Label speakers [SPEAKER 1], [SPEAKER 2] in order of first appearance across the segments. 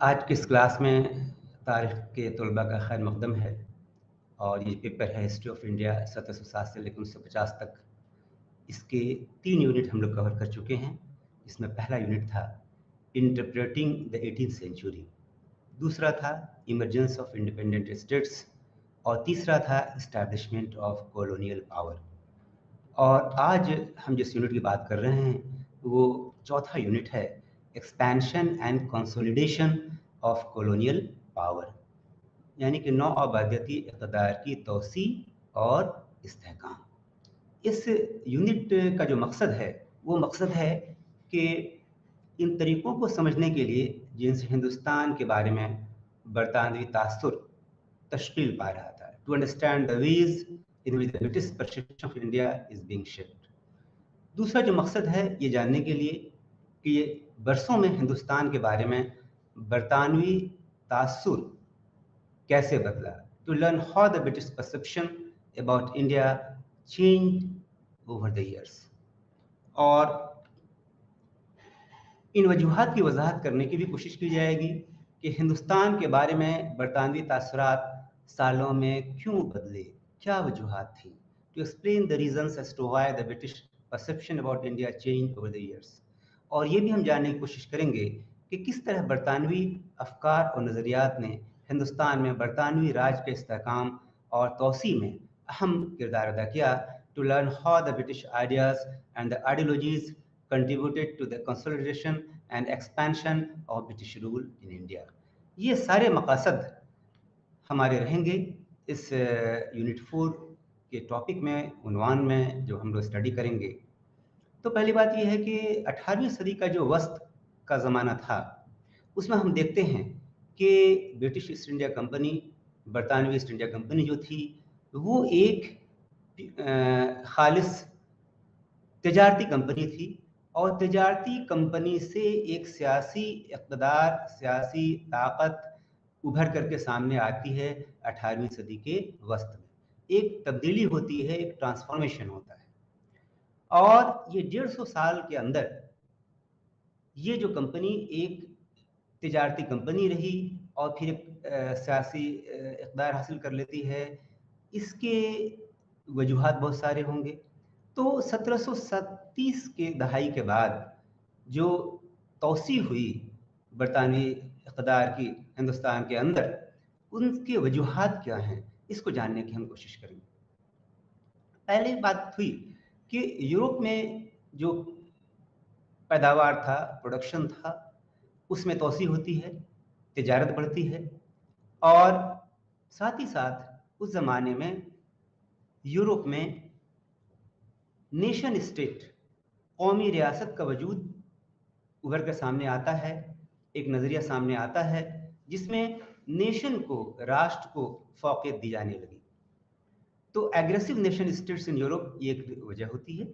[SPEAKER 1] आज की इस क्लास में तारीख़ के तलबा का खैर मक़दम है और ये पेपर है हिस्ट्री ऑफ इंडिया 1707 से लेकर 1950 तक। इसके 3 यूनिट हम लोग कवर कर चुके हैं। इसमें पहला यूनिट था इंटरप्रेटिंग द 18th सेंचुरी, दूसरा था इमर्जेंस ऑफ इंडिपेंडेंट स्टेट्स और तीसरा था एस्टैब्लिशमेंट ऑफ कॉलोनियल पावर। और आज हम जिस यूनिट की बात कर रहे हैं वो चौथा यूनिट है expansion and consolidation of colonial power, यानी कि नौआबादियती इक़्तिदार की तोसी और इस्तेहकाम। इस यूनिट का जो मकसद है वो मकसद है कि इन तरीक़ों को समझने के लिए जिनसे हिंदुस्तान के बारे में बरतानवी तासुर तश्कील पा रहा था, to understand the ways in which the British perception of India is being shaped. दूसरा जो मकसद है ये जानने के लिए कि ये बरसों में हिंदुस्तान के बारे में बरतानवी तासुर कैसे बदला, to learn how the British perception about India change over the years. और इन वजूहात की वजाहत करने की भी कोशिश की जाएगी कि हिंदुस्तान के बारे में बरतानवी तासुरात सालों में क्यों बदले, क्या वजूहात थी, to explain the reasons as to why the British perception about India change over the years. और ये भी हम जानने की कोशिश करेंगे कि किस तरह बरतानवी अफकार और नज़रियात ने हिंदुस्तान में बरतानवी राज के इस्तेहकाम और तोसी में अहम किरदार अदा किया, to learn how the British ideas and the ideologies contributed to the consolidation and expansion of British rule in India। ये सारे मकासद हमारे रहेंगे इस यूनिट 4 के टॉपिक में, उन्वान में जो हम लोग स्टडी करेंगे। तो पहली बात ये है कि 18वीं सदी का जो वस्त का ज़माना था उसमें हम देखते हैं कि ब्रिटिश ईस्ट इंडिया कंपनी, बरतानवी ईस्ट इंडिया कंपनी जो थी वो एक खालिस तिजारती कंपनी थी और तिजारती कंपनी से एक सियासी इक़्तिदार, सियासी ताकत उभर करके सामने आती है 18वीं सदी के वस्त में। एक तब्दीली होती है, एक ट्रांसफॉर्मेशन होता है और ये 150 साल के अंदर ये जो कंपनी एक तिजारती कंपनी रही और फिर एक सियासी इक़्तिदार हासिल कर लेती है। इसके वजूहात बहुत सारे होंगे। तो 1737 के दहाई के बाद जो तोसी हुई बरतानवी इक़्तिदार की हिंदुस्तान के अंदर, उनके वजूहात क्या हैं, इसको जानने की हम कोशिश करेंगे। पहले बात हुई कि यूरोप में जो पैदावार था, प्रोडक्शन था, उसमें तोसी होती है, तिजारत बढ़ती है और साथ ही साथ उस ज़माने में यूरोप में नेशन स्टेट, कौमी रियासत का वजूद उभर कर सामने आता है। एक नज़रिया सामने आता है जिसमें नेशन को, राष्ट्र को फ़ौक़ियत दी जाने लगी। तो aggressive nation states in Europe ये एक वजह होती है।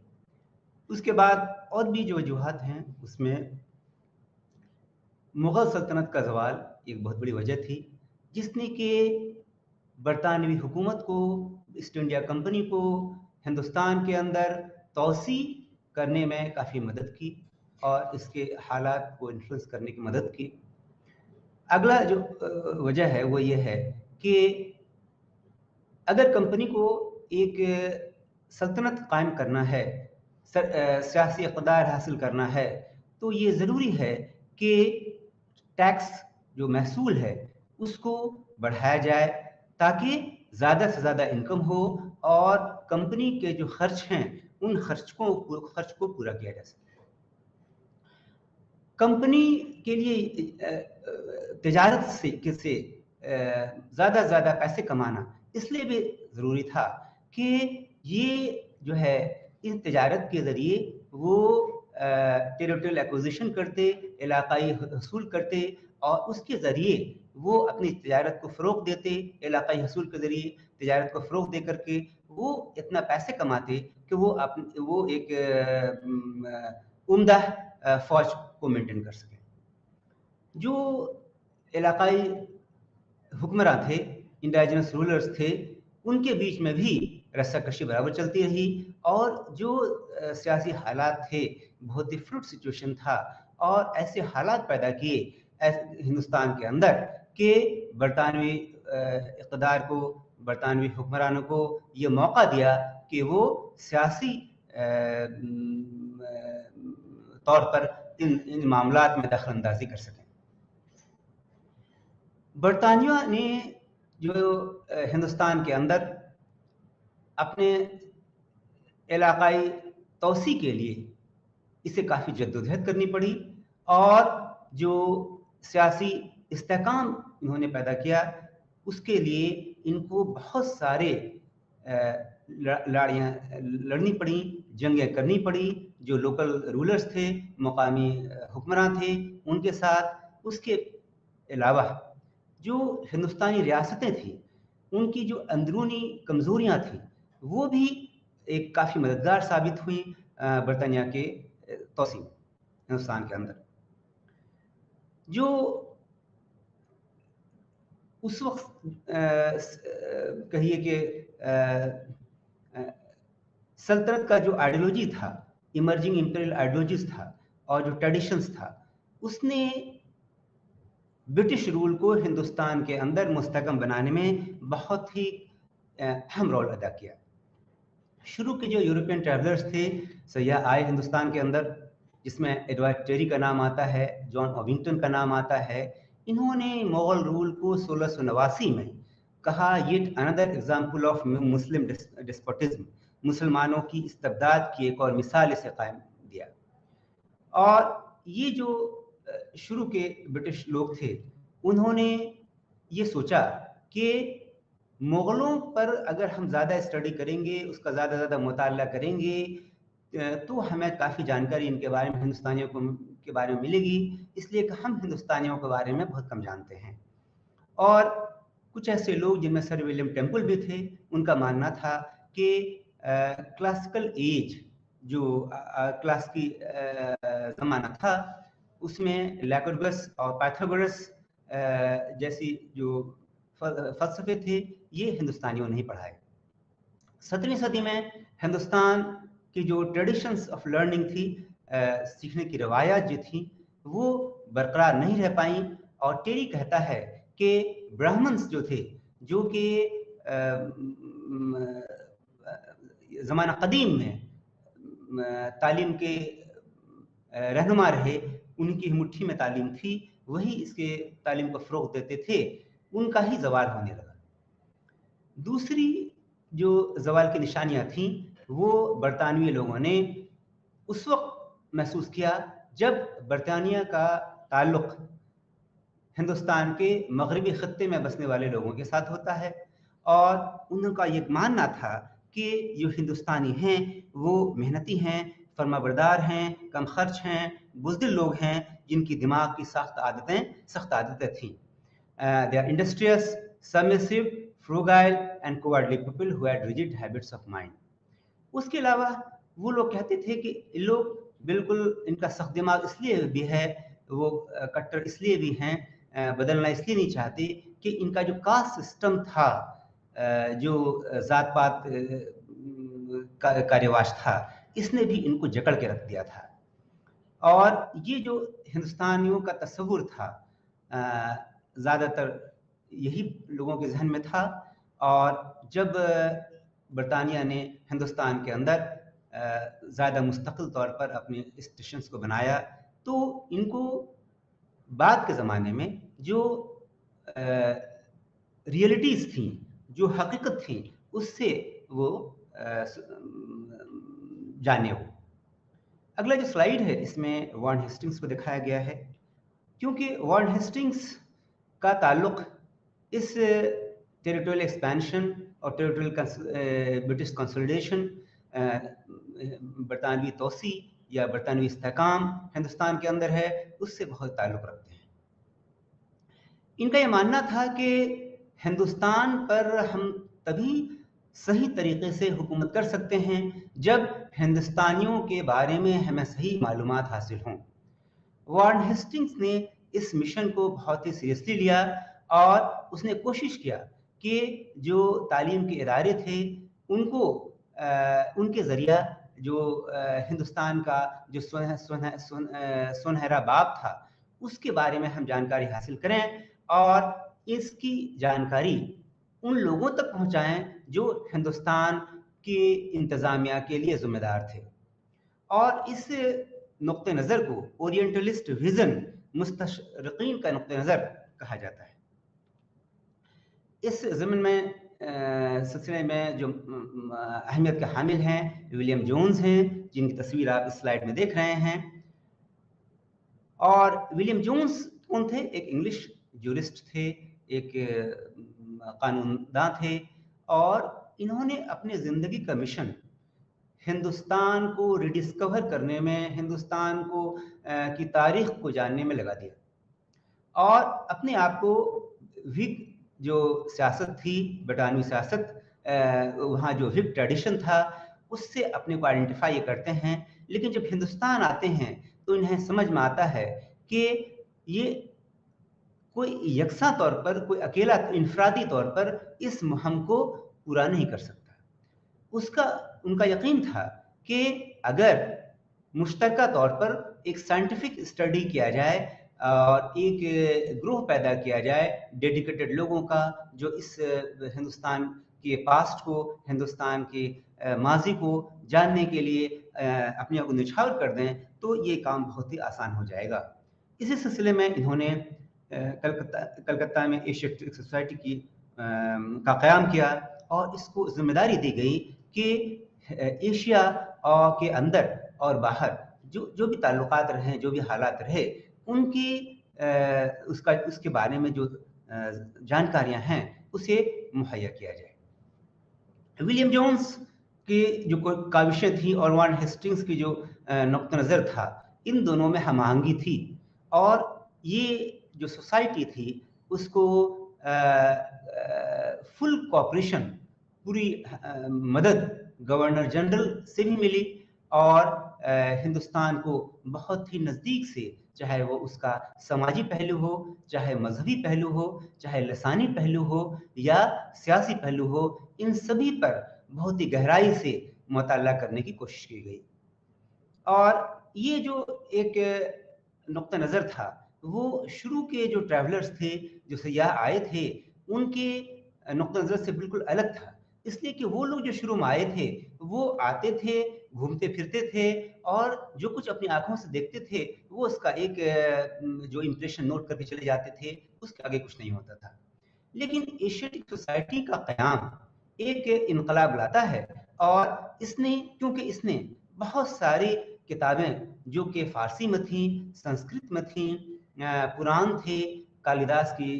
[SPEAKER 1] उसके बाद और भी जो वजूहात हैं उसमें मुग़ल सल्तनत का ज़वाल एक बहुत बड़ी वजह थी, जिसने कि बरतानवी हुकूमत को, ईस्ट इंडिया कंपनी को हिंदुस्तान के अंदर तोसी करने में काफ़ी मदद की और इसके हालात को इन्फ्लुएंस करने की मदद की। अगला जो वजह है वो ये है कि अगर कंपनी को एक सल्तनत कायम करना है, सियासी इक़्तिदार हासिल करना है, तो ये ज़रूरी है कि टैक्स जो महसूल है उसको बढ़ाया जाए ताकि ज़्यादा से ज़्यादा इनकम हो और कंपनी के जो खर्च हैं उन खर्च को पूरा किया जा सके। कंपनी के लिए तिजारत से ज़्यादा से ज़्यादा पैसे कमाना इसलिए भी ज़रूरी था कि ये जो है इस तिजारत के ज़रिए वो टेरिटोरियल एक्विजिशन करते, इलाकाई हसूल करते और उसके ज़रिए वो अपनी तिजारत को फ़रोग़ देते, इलाकाई हसूल के ज़रिए तिजारत को फ़रोग़ दे करके वो इतना पैसे कमाते कि वो एक उम्दा फ़ौज को मेंटेन कर सकें। जो इलाकाई हुक्मरान थे, इंडिजिनस रूलर्स थे, उनके बीच में भी रस्साकशी बराबर चलती रही और जो सियासी हालात थे, बहुत ही फ्लूइड सिचुएशन था और ऐसे हालात पैदा किए, हिंदुस्तान के अंदर कि बरतानवी इक़्तिदार को, बरतानवी हुक्मरानों को ये मौका दिया कि वो सियासी तौर पर इन मामलात में दखलंदाजी कर सकें। बरतानिया ने जो हिंदुस्तान के अंदर अपने इलाकाई तौसी के लिए इसे काफ़ी जद्दोजहद करनी पड़ी और जो सियासी इस्तेहकाम इन्होंने पैदा किया उसके लिए इनको बहुत सारे लड़ाइयाँ लड़नी पड़ी, जंगें करनी पड़ी, जो लोकल रूलर्स थे, मुकामी हुक्मरान थे उनके साथ। उसके अलावा जो हिंदुस्तानी रियासतें थीं उनकी जो अंदरूनी कमज़ोरियाँ थीं वो भी एक काफ़ी मददगार साबित हुई बरतानिया के तौसी हिंदुस्तान के अंदर। जो उस वक्त कहिए कि सल्तनत का जो आइडियोलॉजी था, इमर्जिंग इंपीरियल आइडियोलॉजीज था और जो ट्रेडिशंस था, उसने ब्रिटिश रूल को हिंदुस्तान के अंदर मुस्तहकम बनाने में बहुत ही अहम रोल अदा किया। शुरू के जो यूरोपियन ट्रैवलर्स थे, सयाह आए हिंदुस्तान के अंदर, जिसमें एडवर्ड टेरी का नाम आता है, जॉन ऑबिंगटन का नाम आता है। इन्होंने मुगल रूल को 1689 में कहा yet another example of Muslim despotism, मुसलमानों की इस्तबदाद की एक और मिसाल इसे कायम दिया। और ये जो शुरू के ब्रिटिश लोग थे उन्होंने ये सोचा कि मुग़लों पर अगर हम ज़्यादा स्टडी करेंगे, उसका ज़्यादा मुताला करेंगे तो हमें काफ़ी जानकारी इनके बारे में, हिंदुस्तानियों के बारे में मिलेगी, इसलिए कि हम हिंदुस्तानियों के बारे में बहुत कम जानते हैं। और कुछ ऐसे लोग जिनमें सर विलियम टेम्पल भी थे, उनका मानना था कि क्लासिकल एज जो क्लास की ज़माना था उसमें लैकोरगस और पाइथागोरस जैसी जो फलसफे थे ये हिंदुस्तानियों ने ही पढ़ाए। 17वीं सदी में हिंदुस्तान की जो ट्रेडिशंस ऑफ लर्निंग थी, सीखने की रवायात जो थी वो बरकरार नहीं रह पाई। और टेरी कहता है कि ब्राह्मण्स जो थे, जो कि ज़माना कदीम में तालीम के रहनुमा रहे, उनकी मुट्ठी में तालीम थी, वही इसके तालीम को फ़रोग़ देते थे, उनका ही ज़वाल होने लगा। दूसरी जो ज़वाल की निशानियाँ थीं वो बरतानवी लोगों ने उस वक्त महसूस किया जब बरतानिया का ताल्लुक़ हिंदुस्तान के मगरबी ख़त्ते में बसने वाले लोगों के साथ होता है और उनका ये मानना था कि जो हिंदुस्तानी हैं वो मेहनती हैं, फरमाबरदार हैं, कम खर्च हैं, बुज़दिल लोग हैं, जिनकी दिमाग की सख्त आदतें थीं। They are industrious, submissive, frugal and cowardly people who had rigid habits of mind. उसके अलावा वो लोग कहते थे कि लोग बिल्कुल, इनका सख्त दिमाग इसलिए भी है, वो कट्टर इसलिए भी हैं, बदलना इसलिए नहीं चाहते कि इनका जो कास्ट सिस्टम था, जो जात पात का रिवाज था, इसने भी इनको जकड़ के रख दिया था। और ये जो हिंदुस्तानियों का तस्वुर था ज़्यादातर यही लोगों के जहन में था। और जब बरतानिया ने हिंदुस्तान के अंदर ज़्यादा मुस्तकिल तौर पर अपने स्टेशंस को बनाया तो इनको बाद के ज़माने में जो रियलिटीज़ थी, जो हकीकत थी, उससे वो जाने हो। अगला जो स्लाइड है इसमें वॉरेन हेस्टिंग्स को दिखाया गया है, क्योंकि वॉरेन हेस्टिंग्स का ताल्लुक इस टेरिटोरियल एक्सपेंशन और टेरिटोरियल ब्रिटिश कंसोलिडेशन, बरतानवी तोसी या बरतानवी इस्तेहकाम हिंदुस्तान के अंदर है, उससे बहुत ताल्लुक़ रखते हैं। इनका ये मानना था कि हिंदुस्तान पर हम तभी सही तरीके से हुकूमत कर सकते हैं जब हिंदुस्तानियों के बारे में हमें सही मालूमात हासिल हों। वॉरेन हेस्टिंग्स ने इस मिशन को बहुत ही सीरियसली लिया और उसने कोशिश किया कि जो तालीम के इदारे थे उनको उनके ज़रिया जो हिंदुस्तान का जो सुनहरा बाब था उसके बारे में हम जानकारी हासिल करें और इसकी जानकारी उन लोगों तक पहुंचाएं जो हिंदुस्तान की इंतज़ामिया के लिए ज़िम्मेदार थे। और इस नुक्ते नज़र को ओरिएंटलिस्ट विज़न, मुस्तशरिकीन का नुक्ते नज़र कहा जाता है। इस ज़मन में सिलसिले में जो अहमियत के हामिल हैं विलियम जोन्स हैं, जिनकी तस्वीर आप इस स्लाइड में देख रहे हैं। और विलियम जोन्स कौन थे? एक इंग्लिश जूरिस्ट थे, एक कानूनदां थे, और इन्होंने अपने ज़िंदगी का मिशन हिंदुस्तान को रिडिस्कवर करने में, हिंदुस्तान को की तारीख को जानने में लगा दिया और अपने आप को विग जो सियासत थी, बरतानवी सियासत, वहाँ जो विग ट्रेडिशन था, उससे अपने को आइडेंटिफाई करते हैं। लेकिन जब हिंदुस्तान आते हैं तो इन्हें समझ में आता है कि ये कोई यकसा तौर पर, कोई अकेला इनफरादी तौर पर इस मुहिम को पूरा नहीं कर सकता। उनका यकीन था कि अगर मुश्तरका तौर पर एक साइंटिफिक स्टडी किया जाए और एक ग्रुप पैदा किया जाए डेडिकेटेड लोगों का, जो इस हिंदुस्तान के पास्ट को, हिंदुस्तान के माजी को जानने के लिए अपने आप को निछावर कर दें, तो ये काम बहुत ही आसान हो जाएगा। इसी सिलसिले में इन्होंने कलकत्ता में एशियाटिक सोसाइटी का क़याम किया और इसको जिम्मेदारी दी गई कि एशिया के अंदर और बाहर जो भी ताल्लुकात रहे, जो भी हालात रहे, उनकी उसके बारे में जो जानकारियां हैं उसे मुहैया किया जाए। विलियम जोन्स की जो काविशें थी और वॉरेन हेस्टिंग्स की जो नुक्ता नज़र था, इन दोनों में हमआहंगी थी और ये जो सोसाइटी थी उसको फुल कोऑपरेशन, पूरी मदद गवर्नर जनरल से भी मिली और हिंदुस्तान को बहुत ही नज़दीक से, चाहे वो उसका समाजी पहलू हो, चाहे मजहबी पहलू हो, चाहे लसानी पहलू हो या सियासी पहलू हो, इन सभी पर बहुत ही गहराई से मुताला करने की कोशिश की गई। और ये जो एक नुक्ता नज़र था, वो शुरू के जो ट्रैवलर्स थे, जो सयाह आए थे, उनके नुक्ता नज़र से बिल्कुल अलग था। इसलिए कि वो लोग जो शुरू में आए थे, वो आते थे, घूमते फिरते थे और जो कुछ अपनी आंखों से देखते थे, वो उसका एक जो इम्प्रेशन नोट करके चले जाते थे, उसके आगे कुछ नहीं होता था। लेकिन एशियाटिक सोसाइटी का क़याम एक इनकलाब लाता है और क्योंकि इसने बहुत सारी किताबें जो कि फ़ारसी में थीं, संस्कृत में थीं, पुराण थे, कालिदास की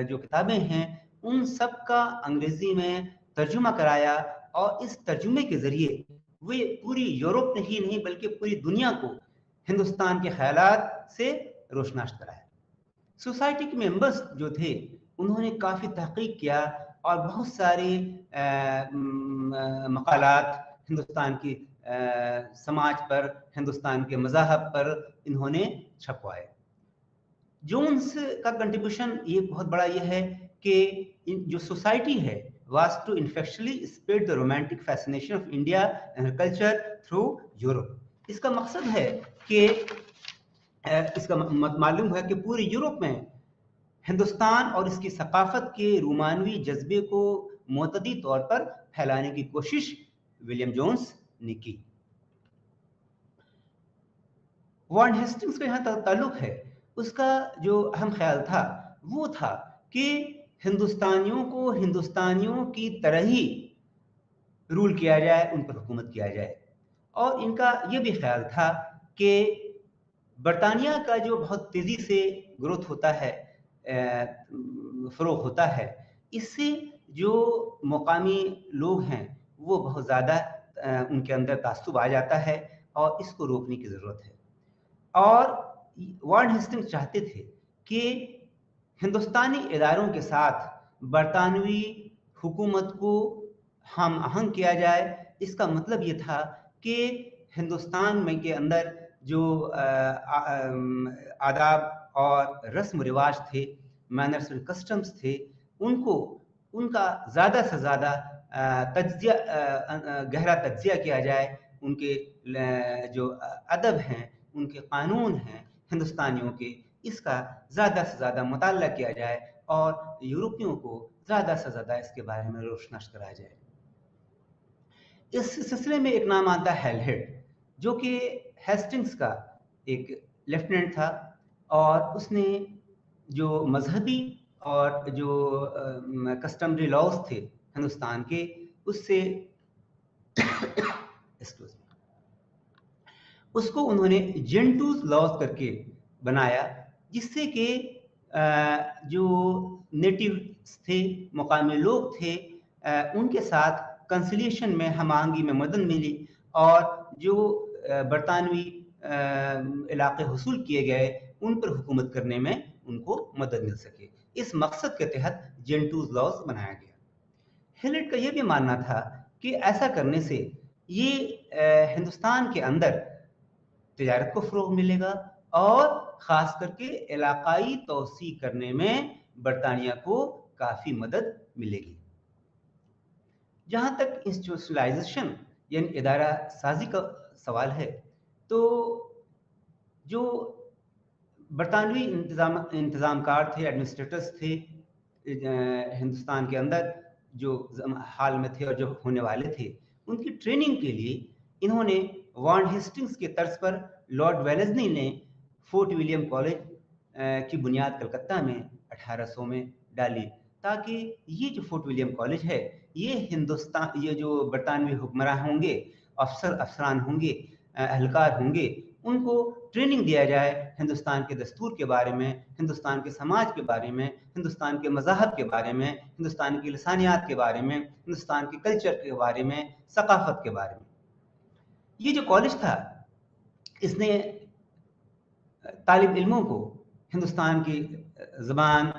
[SPEAKER 1] जो किताबें हैं, उन सब का अंग्रेज़ी में तर्जुमा कराया और इस तर्जुमे के ज़रिए वे पूरी यूरोप में ही नहीं बल्कि पूरी दुनिया को हिंदुस्तान के ख़यालात से रोशनास कराया। सोसाइटी के मेंबर्स जो थे, उन्होंने काफ़ी तहकीक किया और बहुत सारे मकालात हिंदुस्तान की समाज पर, हिंदुस्तान के मज़ाहब पर इन्होंने छपवाए। जोन्स का कंट्रीब्यूशन ये बहुत बड़ा ये है कि जो सोसाइटी है was to infectially spread the romantic fascination of India and her culture through Europe. इसका मकसद है कि इसका मालूम है कि पूरे यूरोप में हिंदुस्तान और इसकी सकाफत के रोमानवी जज्बे को मुतदी तौर पर फैलाने की कोशिश विलियम जोन्स ने की। वॉरेन हेस्टिंग्स का यहाँ ताल्लुक है, उसका जो अहम ख्याल था वो था कि हिंदुस्तानियों को हिंदुस्तानियों की तरह ही रूल किया जाए, उन पर हुकूमत किया जाए। और इनका ये भी ख्याल था कि बरतानिया का जो बहुत तेज़ी से ग्रोथ होता है, फ़रोग़ होता है, इससे जो मुकामी लोग हैं वो बहुत ज़्यादा उनके अंदर तासुब आ जाता है और इसको रोकने की ज़रूरत है। और वॉरेन हेस्टिंग्स चाहते थे कि हिंदुस्तानी इदारों के साथ बरतानवी हुकूमत को हम आहंग किया जाए। इसका मतलब ये था कि हिंदुस्तान में के अंदर जो आदाब और रस्म रिवाज थे, मैनर्स एंड कस्टम्स थे, उनका ज़्यादा से ज़्यादा गहरा तज्जिया किया जाए। उनके जो अदब हैं, उनके कानून हैं हिंदुस्तानियों के, इसका ज़्यादा से ज़्यादा मुताला किया जाए और यूरोपियों को ज़्यादा से ज़्यादा इसके बारे में रोशनास कराया जाए। इस सिलसिले में एक नाम आता है हेलहेड, जो कि हेस्टिंग्स का एक लेफ्टिनेंट था और उसने जो मजहबी और जो कस्टमरी लॉज थे हिंदुस्तान के, उससे एक्सक्यूज मी, उसको उन्होंने जेंटूज लॉज करके बनाया, जिससे कि जो नेटिव थे, मुकामी लोग थे, उनके साथ कंसिलिएशन में, हम आहंगी में मदद मिली और जो बरतानवी इलाके हुसूल किए गए उन पर हुकूमत करने में उनको मदद मिल सके। इस मकसद के तहत जेंटूज लॉज बनाया गया। हेलेट का यह भी मानना था कि ऐसा करने से ये हिंदुस्तान के अंदर तिजारत को फ़रोग़ मिलेगा और ख़ास करके इलाक़ाई तोसी करने में बरतानिया को काफ़ी मदद मिलेगी। जहाँ तक इंस्टीट्यूशनलाइजेशन यानी इदारा साजी का सवाल है, तो जो बरतानवी इंतज़ामकार थे, एडमिनिस्ट्रेटर्स थे हिंदुस्तान के अंदर, जो हाल में थे और जो होने वाले थे, उनकी ट्रेनिंग के लिए इन्होंने वॉन हेस्टिंग्स के तर्ज पर लॉर्ड वेलेस्ली ने फोर्ट विलियम कॉलेज की बुनियाद कलकत्ता में 1800 में डाली, ताकि ये जो फोर्ट विलियम कॉलेज है, ये जो बरतानवी हुक्मरान होंगे, अफसरान होंगे, एहलकार होंगे, उनको ट्रेनिंग दिया जाए हिंदुस्तान के दस्तूर के बारे में, हिंदुस्तान के समाज के बारे में, हिंदुस्तान के मज़ाहब के बारे में, हिंदुस्तान की लसानियात के बारे में, हिंदुस्तान के कल्चर के बारे में, सकाफ़त के बारे में। ये जो कॉलेज था, इसने तालिब इल्मों को हिंदुस्तान की ज़बान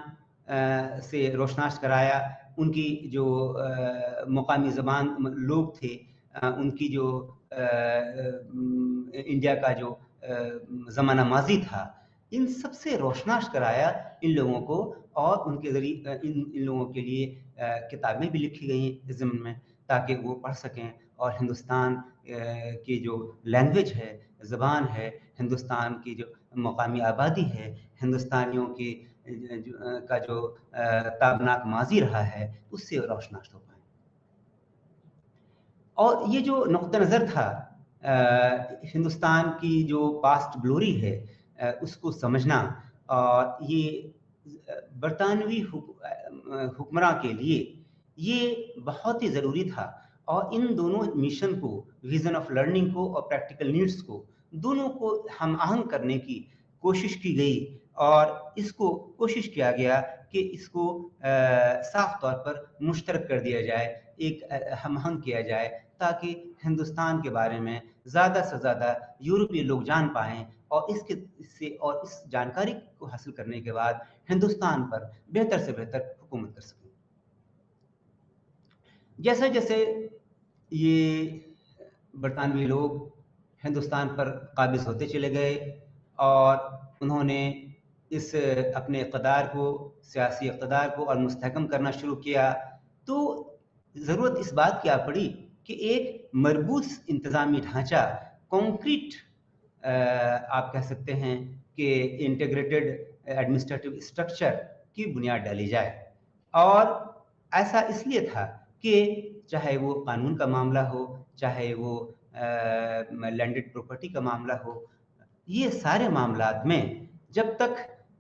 [SPEAKER 1] से रोशनास कराया, उनकी जो मुकामी ज़बान लोग थे, उनकी जो इंडिया का जो ज़माना माजी था, इन सब से रोशनास कराया इन लोगों को, और उनके ज़रिए इन लोगों के लिए किताबें भी लिखी गई इस ज़मीन में, ताकि वो पढ़ सकें और हिंदुस्तान की जो लैंग्वेज है, ज़बान है, हिंदुस्तान की जो मकामी आबादी है, हिंदुस्तानियों की का जो ताबनाक माजी रहा है, उससे रोशनास हो पाए। और ये जो नुक़्ता नज़र था हिंदुस्तान की जो पास्ट ग्लोरी है, उसको समझना, और ये बरतानवी हुक्मरां के लिए ये बहुत ही ज़रूरी था, और इन दोनों मिशन को, विज़न ऑफ लर्निंग को और प्रैक्टिकल नीड्स को, दोनों को हम आहंग करने की कोशिश की गई, और इसको कोशिश किया गया कि इसको साफ तौर पर मुश्तरक कर दिया जाए, एक हम आहंग किया जाए, ताकि हिंदुस्तान के बारे में ज़्यादा से ज़्यादा यूरोपीय लोग जान पाएँ, और इस जानकारी को हासिल करने के बाद हिंदुस्तान पर बेहतर से बेहतर हुकूमत कर सकें। जैसे जैसे ये बरतानवी लोग हिंदुस्तान पर काबिज़ होते चले गए, और उन्होंने इस अपने इक़्तिदार को, सियासी इक़्तिदार को और मुस्तहकम करना शुरू किया, तो ज़रूरत इस बात की आ पड़ी कि एक मरबूत इंतज़ामी ढांचा, कॉन्क्रीट आप कह सकते हैं कि इंटीग्रेटेड एडमिनिस्ट्रेटिव स्ट्रक्चर की बुनियाद डाली जाए। और ऐसा इसलिए था कि चाहे वो कानून का मामला हो, चाहे वो लैंडेड प्रॉपर्टी का मामला हो, ये सारे मामलात में जब तक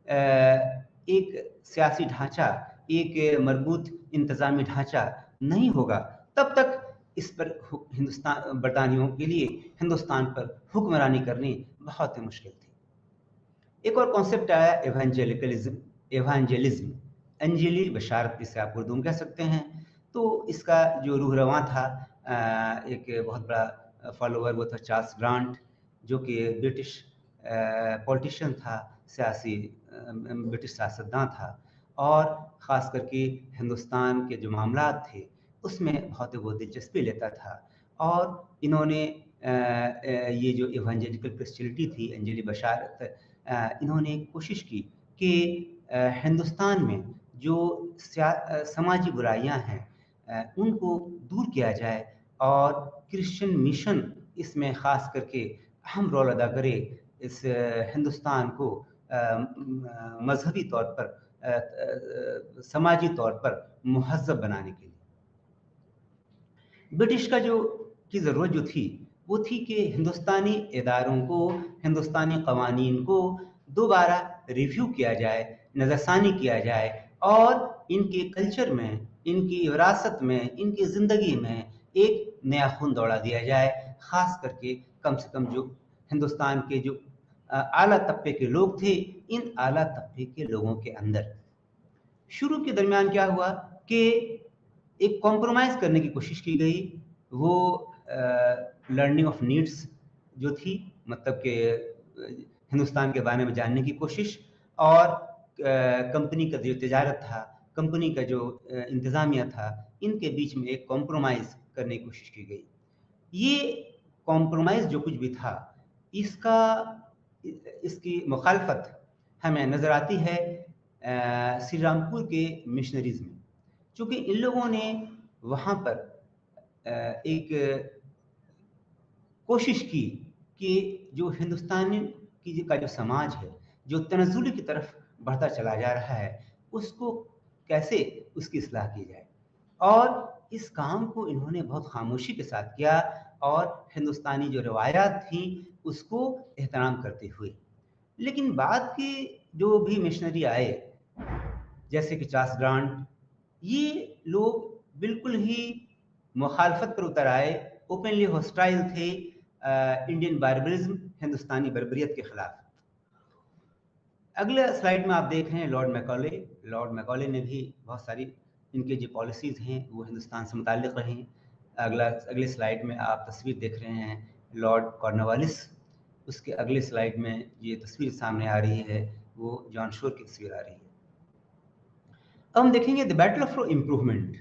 [SPEAKER 1] एक सियासी ढांचा, एक मरबूत इंतज़ामी ढांचा नहीं होगा, तब तक इस पर हिंदुस्तान, बरतानियों के लिए हिंदुस्तान पर हुक्मरानी करनी बहुत ही मुश्किल थी। एक और कॉन्सेप्ट आया, एवेंजलिज्म, अंजीली बशारत, जिसे आप उर्दू में कह सकते हैं। तो इसका जो रूह रवां था, एक बहुत बड़ा फॉलोवर वो था चार्ल्स ग्रांट, जो कि ब्रिटिश पॉलिटिशियन था, सियासी ब्रिटिश सियासतदान था, और ख़ास करके हिंदुस्तान के जो मामलात थे उसमें बहुत वो दिलचस्पी लेता था। और इन्होंने ये जो इवेंजेलिकल क्रिश्चियनिटी थी, अंजीली बशारत, इन्होंने कोशिश की कि हिंदुस्तान में जो समाजी बुराइयां हैं उनको दूर किया जाए, और क्रिश्चियन मिशन इसमें ख़ास करके अहम रोल अदा करे, इस हिंदुस्तान को मजहबी तौर पर, समाजी तौर पर मुहज़्ज़ब बनाने के लिए। ब्रिटिश का की ज़रूरत जो थी वो थी कि हिंदुस्तानी इदारों को, हिंदुस्तानी कवानीन को दोबारा रिव्यू किया जाए, नज़रसानी किया जाए और इनके कल्चर में, इनकी विरासत में, इनकी ज़िंदगी में एक नया खून दौड़ा दिया जाए। ख़ास करके कम से कम जो हिंदुस्तान के जो आला तबके के लोग थे, इन आला तबके के लोगों के अंदर शुरू के दरमियान क्या हुआ कि एक कॉम्प्रोमाइज़ करने की कोशिश की गई। वो लर्निंग ऑफ नीड्स जो थी, मतलब कि हिंदुस्तान के बारे में जानने की कोशिश, और कंपनी का जो तिजारत था, कंपनी का जो इंतज़ामिया था, इनके बीच में एक कॉम्प्रोमाइज़ करने की कोशिश की गई। ये कॉम्प्रोमाइज़ जो कुछ भी था, इसकी मुखालफत हमें नज़र आती है श्री रामपुर के मिशनरीज़ में। चूँकि इन लोगों ने वहाँ पर एक कोशिश की कि जो हिंदुस्तानी का जो समाज है, जो तनज़्ज़ुल की तरफ बढ़ता चला जा रहा है, उसको कैसे उसकी इस्लाह की जाए, और इस काम को इन्होंने बहुत खामोशी के साथ किया और हिंदुस्तानी जो रवायात थी उसको एहतराम करते हुए। लेकिन बाद के जो भी मिशनरी आए, जैसे कि चार्ल्स ग्रांट, ये लोग बिल्कुल ही मुखालफत पर उतर आए, ओपनली हॉस्टाइल थे इंडियन बार्बरिज्म, हिंदुस्तानी बर्बरियत के खिलाफ। अगले स्लाइड में आप देख रहे हैं लॉर्ड मैकॉले। लॉर्ड मैकॉले ने भी बहुत सारी इनके जो पॉलिसीज़ हैं वो हिंदुस्तान से मुताल्लिक़ रही हैं। अगले स्लाइड में आप तस्वीर देख रहे हैं लॉर्ड कॉर्नवालिस। उसके अगले स्लाइड में ये तस्वीर सामने आ रही है, वो जॉन शोर की तस्वीर आ रही है। अब हम देखेंगे द बैटल फॉर इम्प्रूवमेंट,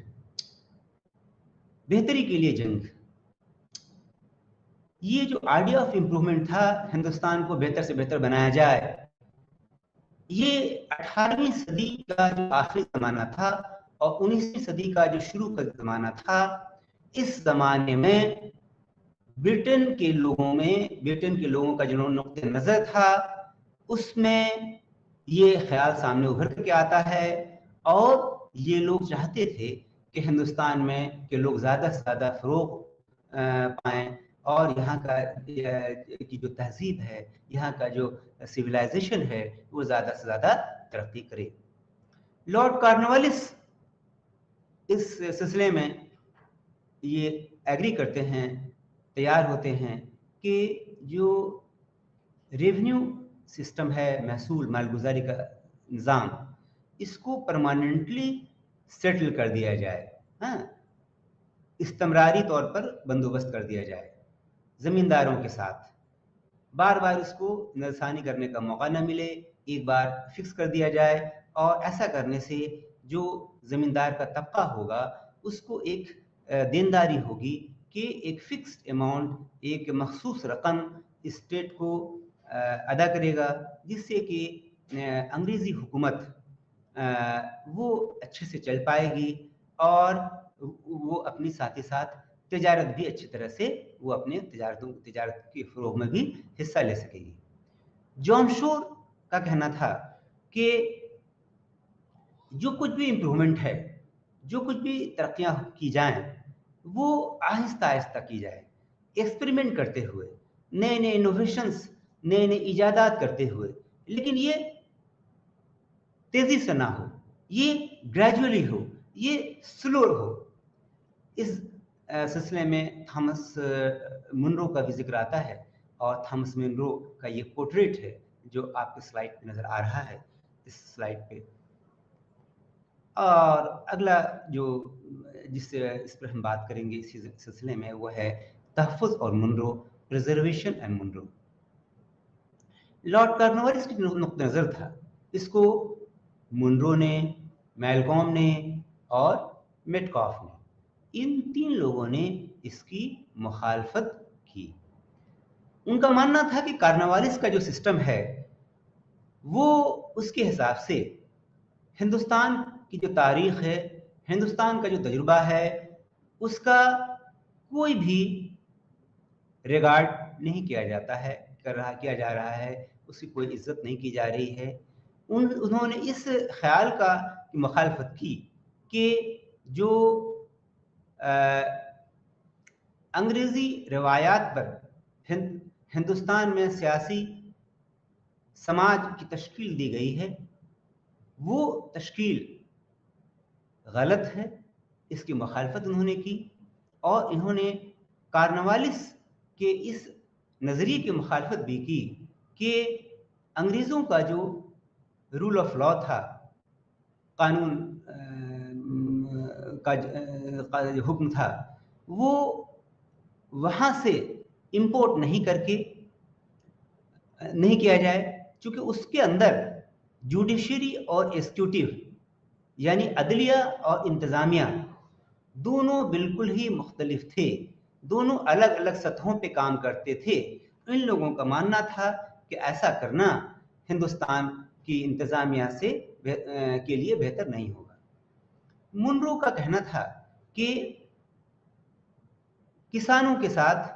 [SPEAKER 1] बेहतरी के लिए जंग। ये जो आइडिया ऑफ इम्प्रूवमेंट था, हिंदुस्तान को बेहतर से बेहतर बनाया जाए, ये 18वीं सदी का जो आखिरी ज़माना था और 19वीं सदी का जो शुरू का ज़माना था, इस ज़माने में ब्रिटेन के लोगों का जो नुक्ते नज़र था, उसमें ये ख्याल सामने उभर करके आता है और ये लोग चाहते थे कि हिंदुस्तान में के लोग ज़्यादा से ज़्यादा फ़रोग़ पाएँ और यहाँ का की जो तहज़ीब है, यहाँ का जो सिविलाइजेशन है, वो ज़्यादा से ज़्यादा तरक्की करे। लॉर्ड कॉर्नवालिस इस सिलसिले में ये एग्री करते हैं, तैयार होते हैं कि जो रेवेन्यू सिस्टम है, महसूल मालगुजारी का निज़ाम, इसको परमानेंटली सेटल कर दिया जाए, हाँ, इस्तिमरारी तौर पर बंदोबस्त कर दिया जाए ज़मींदारों के साथ। बार बार उसको नज़रसानी करने का मौका न मिले, एक बार फिक्स कर दिया जाए, और ऐसा करने से जो ज़मींदार का तबका होगा उसको एक देनदारी होगी कि एक फिक्स्ड अमाउंट, एक मखसूस रकम स्टेट को अदा करेगा, जिससे कि अंग्रेज़ी हुकूमत वो अच्छे से चल पाएगी और वो अपनी साथ ही साथ तिजारत भी अच्छी तरह से वो अपने तिजारत के फ़रोग़ में भी हिस्सा ले सकेगी। जॉन शोर का कहना था कि जो कुछ भी इम्प्रूवमेंट है, जो कुछ भी तरक्कियाँ की जाएँ, वो आहिस्ता-आहिस्ता की जाए, एक्सपेरिमेंट करते हुए, नए-नए इनोवेशंस, नए-नए इजादात करते हुए, लेकिन ये तेज़ी से ना हो, ये ग्रेजुअली हो, ये स्लो हो। इस सिलसिले में थॉमस मुनरो का भी ज़िक्र आता है, और थॉमस मुनरो का ये पोर्ट्रेट है जो आपके स्लाइड पे नज़र आ रहा है, इस स्लाइड पे। और अगला जो इस पर हम बात करेंगे इसी सिलसिले में, वो है तहफ़्फ़ुज़ और Munro, preservation and Munro. Lord Cornwallis की नुक्ता नज़र था, इसको मुनरो ने, मैलकॉम ने और मेटकॉफ ने, इन 3 लोगों ने इसकी मुखालफत की। उनका मानना था कि कॉर्नवालिस का जो सिस्टम है, वो उसके हिसाब से हिंदुस्तान की जो तारीख़ है, हिंदुस्तान का जो तजुर्बा है, उसका कोई भी रिगार्ड नहीं किया जा रहा है, उसकी कोई इज्जत नहीं की जा रही है। उन्होंने इस ख्याल का मुखालफत की कि जो अंग्रेजी रवायात पर हिंदुस्तान में सियासी समाज की तश्कील दी गई है, वो तश्कील गलत है। इसकी मुखालफत उन्होंने की और इन्होंने कार्नवालिस के इस नज़रिए की मुखालफत भी की कि अंग्रेज़ों का जो रूल ऑफ लॉ था, कानून का जो हुक्म था, वो वहाँ से इंपोर्ट नहीं किया जाए, क्योंकि उसके अंदर जुडिशरी और एग्जीक्यूटिव यानी अदलिया और इंतज़ामिया दोनों बिल्कुल ही मुख्तलिफ थे, दोनों अलग अलग सतहों पे काम करते थे। इन लोगों का मानना था कि ऐसा करना हिंदुस्तान की इंतज़ामिया से के लिए बेहतर नहीं होगा। मुनरो का कहना था कि किसानों के साथ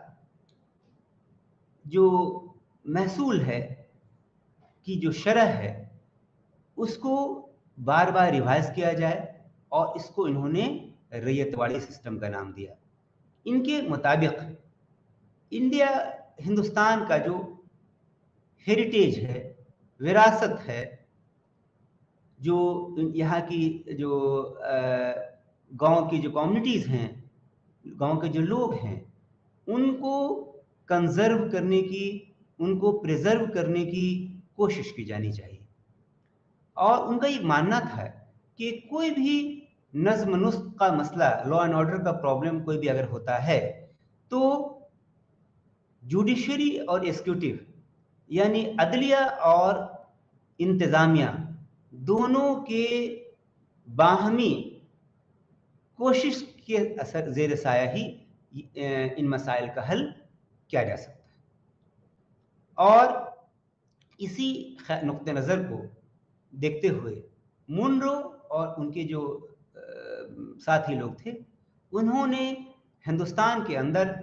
[SPEAKER 1] जो महसूल है की जो शरह है, उसको बार बार रिवाइज किया जाए, और इसको इन्होंने रैयतवाड़ी सिस्टम का नाम दिया। इनके मुताबिक इंडिया हिंदुस्तान का जो हेरिटेज है, विरासत है, जो यहाँ की जो गांव की जो कम्युनिटीज़ हैं, गांव के जो लोग हैं, उनको कंजर्व करने की, उनको प्रिजर्व करने की कोशिश की जानी चाहिए। और उनका ये मानना था कि कोई भी नज़्म नुस्ख का मसला, लॉ एंड ऑर्डर का प्रॉब्लम कोई भी अगर होता है, तो जुडिशरी और एग्जीक्यूटिव यानी अदलिया और इंतज़ामिया दोनों के बाहमी कोशिश के असर ज़ेर साया ही इन मसाइल का हल किया जा सकता है। और इसी नुक्ते नज़र को देखते हुए मुनरो और उनके जो साथी लोग थे, उन्होंने हिंदुस्तान के अंदर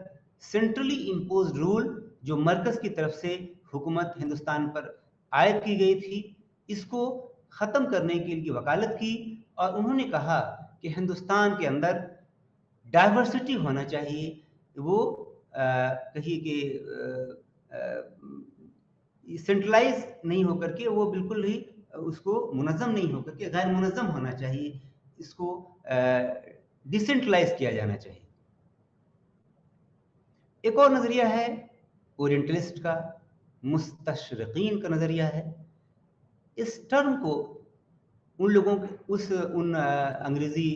[SPEAKER 1] सेंट्रली इम्पोज्ड रूल, जो मरकज़ की तरफ से हुकूमत हिंदुस्तान पर आयद की गई थी, इसको ख़त्म करने के लिए वकालत की। और उन्होंने कहा कि हिंदुस्तान के अंदर डाइवर्सिटी होना चाहिए, वो कहिए कि सेंट्रलाइज नहीं होकर के, वो बिल्कुल ही उसको मुनज़्ज़म नहीं होकर के गैर मुनज़्ज़म होना चाहिए, इसको डिसेंट्रलाइज किया जाना चाहिए। एक और नज़रिया है ओरिएंटलिस्ट का, मुस्तशरिकीन का नज़रिया है। इस टर्म को उन लोगों के उन अंग्रेज़ी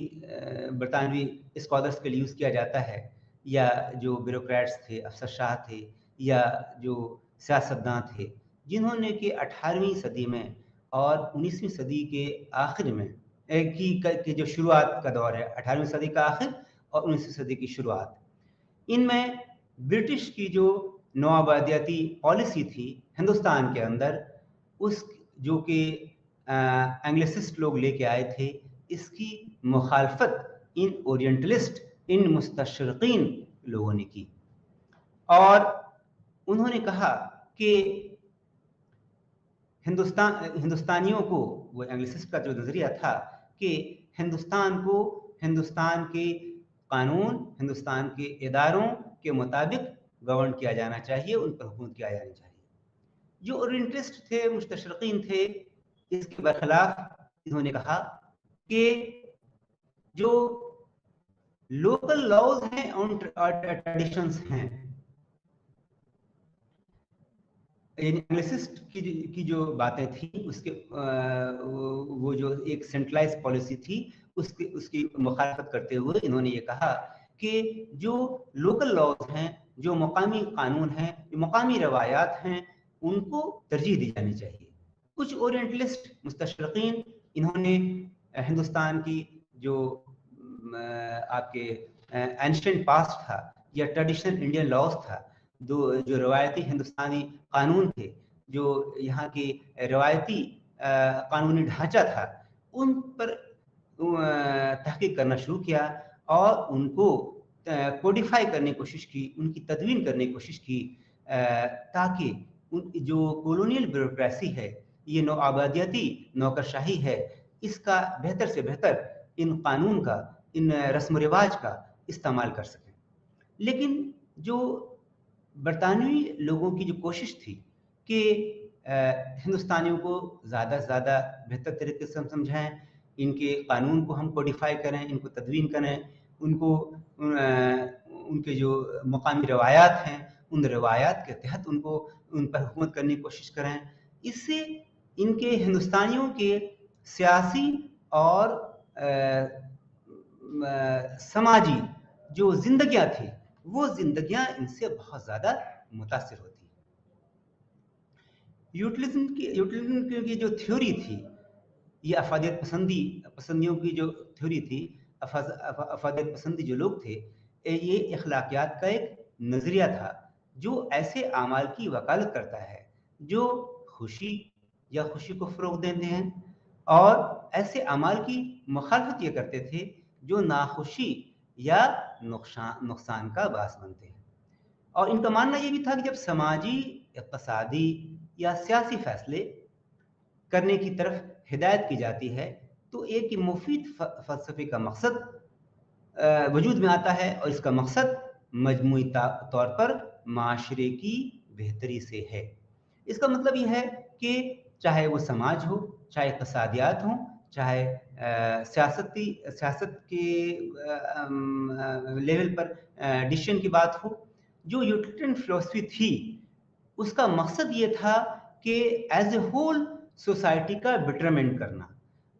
[SPEAKER 1] बरतानवी स्कॉलर्स के लिए यूज़ किया जाता है, या जो ब्यूरोक्रेट्स थे, अफसरशाह थे, या जो सियासतदान थे, जिन्होंने कि 18वीं सदी में और 19वीं सदी के आखिर में की जो शुरुआत का दौर है, 18वीं सदी का आखिर और 19वीं सदी की शुरुआत, इनमें ब्रिटिश की जो नौआबादियाती पॉलिसी थी हिंदुस्तान के अंदर, उस जो कि एंग्लिसिस्ट लोग लेके आए थे, इसकी मुखालफत इन ओरिएंटलिस्ट, इन मुस्तशरिकीन लोगों ने की। और उन्होंने कहा कि हिंदुस्तानियों को, वो एंग्लिसिस्ट का जो नज़रिया था कि हिंदुस्तान को हिंदुस्तान के कानून, हिंदुस्तान के इदारों के मुताबिक गवर्न किया जाना चाहिए, उन पर हुकूमत किया जाना चाहिए। जो ओरिएंटलिस्ट थे, मुस्तशरिकीन थे, इसके बरखिलाफ इन्होंने कहा कि जो लोकल लॉज हैं और ट्रेडिशंस हैं, एनालिसिस्ट की जो बातें थी, उसके वो जो एक सेंट्रलाइज पॉलिसी थी, उसकी मुखालफत करते हुए इन्होंने ये कहा कि जो लोकल लॉज हैं, जो मकामी कानून हैं, जो मकामी रवायात हैं, उनको तरजीह दी जानी चाहिए। कुछ ओरिएंटलिस्ट मुस्तशरिकीन, इन्होंने हिंदुस्तान की जो आपके एंशिएंट पास्ट था या ट्रेडिशनल इंडियन लॉज था, जो रवायती हिंदुस्तानी कानून थे, जो यहाँ की रवायती कानूनी ढांचा था, उन पर तहकीक करना शुरू किया और उनको कोडिफाई करने की कोशिश की, उनकी तदवीन करने की कोशिश की, ताकि जो कॉलोनियल ब्यूरोक्रेसी है, ये नौआबादियाती नौकरशाही है, इसका बेहतर से बेहतर इन कानून का, इन रस्म रिवाज का इस्तेमाल कर सकें। लेकिन जो बरतानवी लोगों की जो कोशिश थी कि हिंदुस्तानियों को ज़्यादा से ज़्यादा बेहतर तरीके से हम समझाएं, इनके कानून को हम कोडिफाई करें, इनको तदवीन करें, उनको उनके जो मकामी रवायात हैं उन रवायात के तहत उनको उन पर हुकूमत करने की कोशिश करें। इससे इनके हिंदुस्तानियों के सियासी और समाजी जो जिंदगियां थी, वो जिंदगियां इनसे बहुत ज़्यादा मुतासिर होती। यूटिलिज्म की जो थ्योरी थी, ये अफादियत पसंदियों की जो थ्योरी थी, अफादियत पसंदी जो लोग थे, ये अखलाकियात का एक नज़रिया था जो ऐसे आमाल की वकालत करता है जो खुशी या खुशी को फ़रोग़ देते हैं, और ऐसे अमाल की मुखालफत ये करते थे जो नाखुशी या नुकसान का बास बनते हैं। और इनका मानना ये भी था कि जब समाजी, इक़्तिसादी या सियासी फैसले करने की तरफ हिदायत की जाती है तो एक मुफीद फ़लसफ़े का मकसद वजूद में आता है, और इसका मकसद मजमूई तौर पर माशरे की बेहतरी से है। इसका मतलब ये है कि चाहे वो समाज हो, चाहे इक़्तिसादियात हों, चाहे सियासत के लेवल पर डिसीजन की बात हो, जो यूटिलिटेरियन फ़िलॉसफ़ी थी उसका मकसद ये था कि एज ए होल सोसाइटी का बेटरमेंट करना,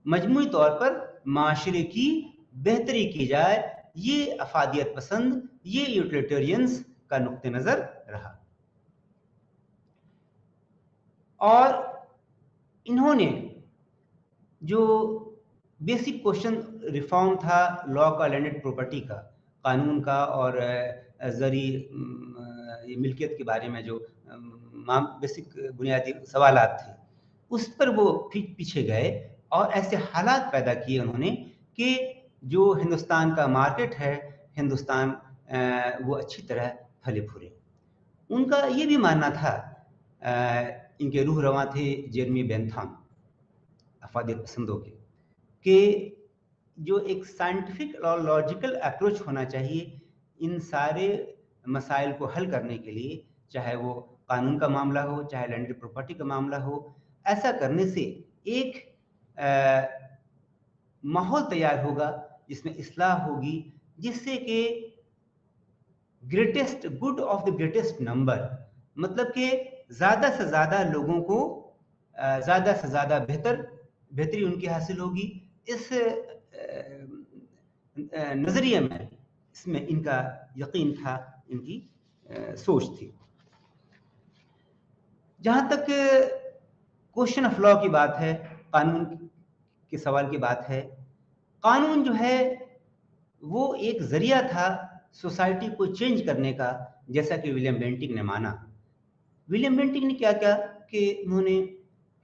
[SPEAKER 1] मजमूई तौर पर माशरे की बेहतरी की जाए। ये अफादियत पसंद, ये यूटिलिटेरियंस का नुक्ते नज़र रहा। और इन्होंने जो बेसिक क्वेश्चन रिफॉर्म था लॉ का, लैंडेड प्रॉपर्टी का, कानून का, और ज़री मिल्कियत के बारे में जो बेसिक बुनियादी सवालात थे, उस पर वो पीछे गए और ऐसे हालात पैदा किए उन्होंने कि जो हिंदुस्तान का मार्केट है, हिंदुस्तान वो अच्छी तरह फले फूले। उनका ये भी मानना था, इनके रूह रवां थे जेरमी बेंथम अफादियत पसंदों के, कि जो एक साइंटिफिक और लॉजिकल अप्रोच होना चाहिए इन सारे मसाइल को हल करने के लिए, चाहे वो कानून का मामला हो, चाहे लैंडेड प्रॉपर्टी का मामला हो। ऐसा करने से एक माहौल तैयार होगा जिसमें इस्लाह होगी, जिससे कि greatest good of the greatest number, मतलब कि ज़्यादा से ज़्यादा लोगों को ज़्यादा से ज़्यादा बेहतरी उनकी हासिल होगी। इस नज़रिए में, इसमें इनका यकीन था, इनकी सोच थी। जहाँ तक क्वेश्चन ऑफ लॉ की बात है, कानून के सवाल की बात है, कानून जो है वो एक ज़रिया था सोसाइटी को चेंज करने का, जैसा कि विलियम बेंटिंक ने माना। विलियम बेंटिंक ने क्या किया कि उन्होंने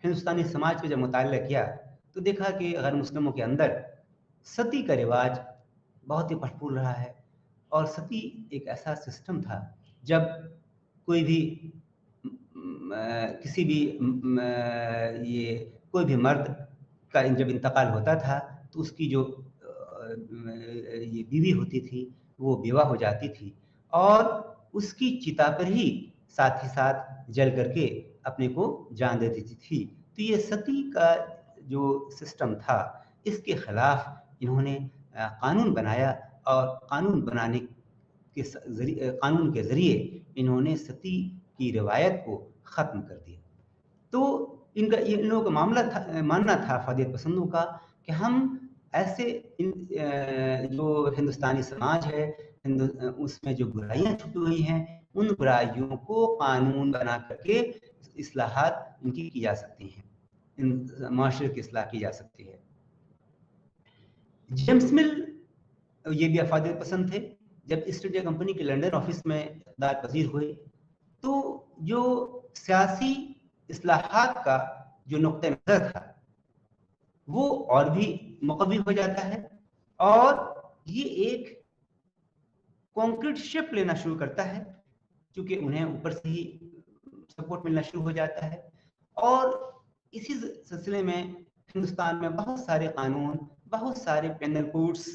[SPEAKER 1] हिंदुस्तानी समाज का जब मुताला किया तो देखा कि गैर मुस्लिमों के अंदर सती का रिवाज बहुत ही भरपूर रहा है, और सती एक ऐसा सिस्टम था जब कोई भी किसी भी ये कोई भी मर्द का जब इंतकाल होता था तो उसकी जो ये बीवी होती थी वो बेवा हो जाती थी, और उसकी चिता पर ही साथ जल करके अपने को जान दे देती थी। तो ये सती का जो सिस्टम था, इसके खिलाफ इन्होंने कानून बनाया, और कानून बनाने के कानून के ज़रिए इन्होंने सती की रिवायत को ख़त्म कर दिया। तो इन लोगों का मानना था अफादियत पसंदों का कि हम ऐसे जो हिंदुस्तानी समाज है, उसमें जो बुराइयां छुपी हुई हैं, उन बुराइयों को कानून बना करके इस्लाहात इनकी की जा सकती हैं, इन माशरे की इस्लाह की जा सकती है। जेम्स मिल ये भी अफादियत पसंद थे। जब ईस्ट इंडिया कंपनी के लंदन ऑफिस में इक़्तिदार पजीर हुए तो जो सियासी इस्लाहात का जो नुक्ता नज़र था वो और भी मुकव्वी हो जाता है, और ये एक कॉन्क्रीट शेप लेना शुरू करता है, क्योंकि उन्हें ऊपर से ही सपोर्ट मिलना शुरू हो जाता है। और इसी सिलसिले में हिंदुस्तान में बहुत सारे कानून, बहुत सारे पेनल कोड्स,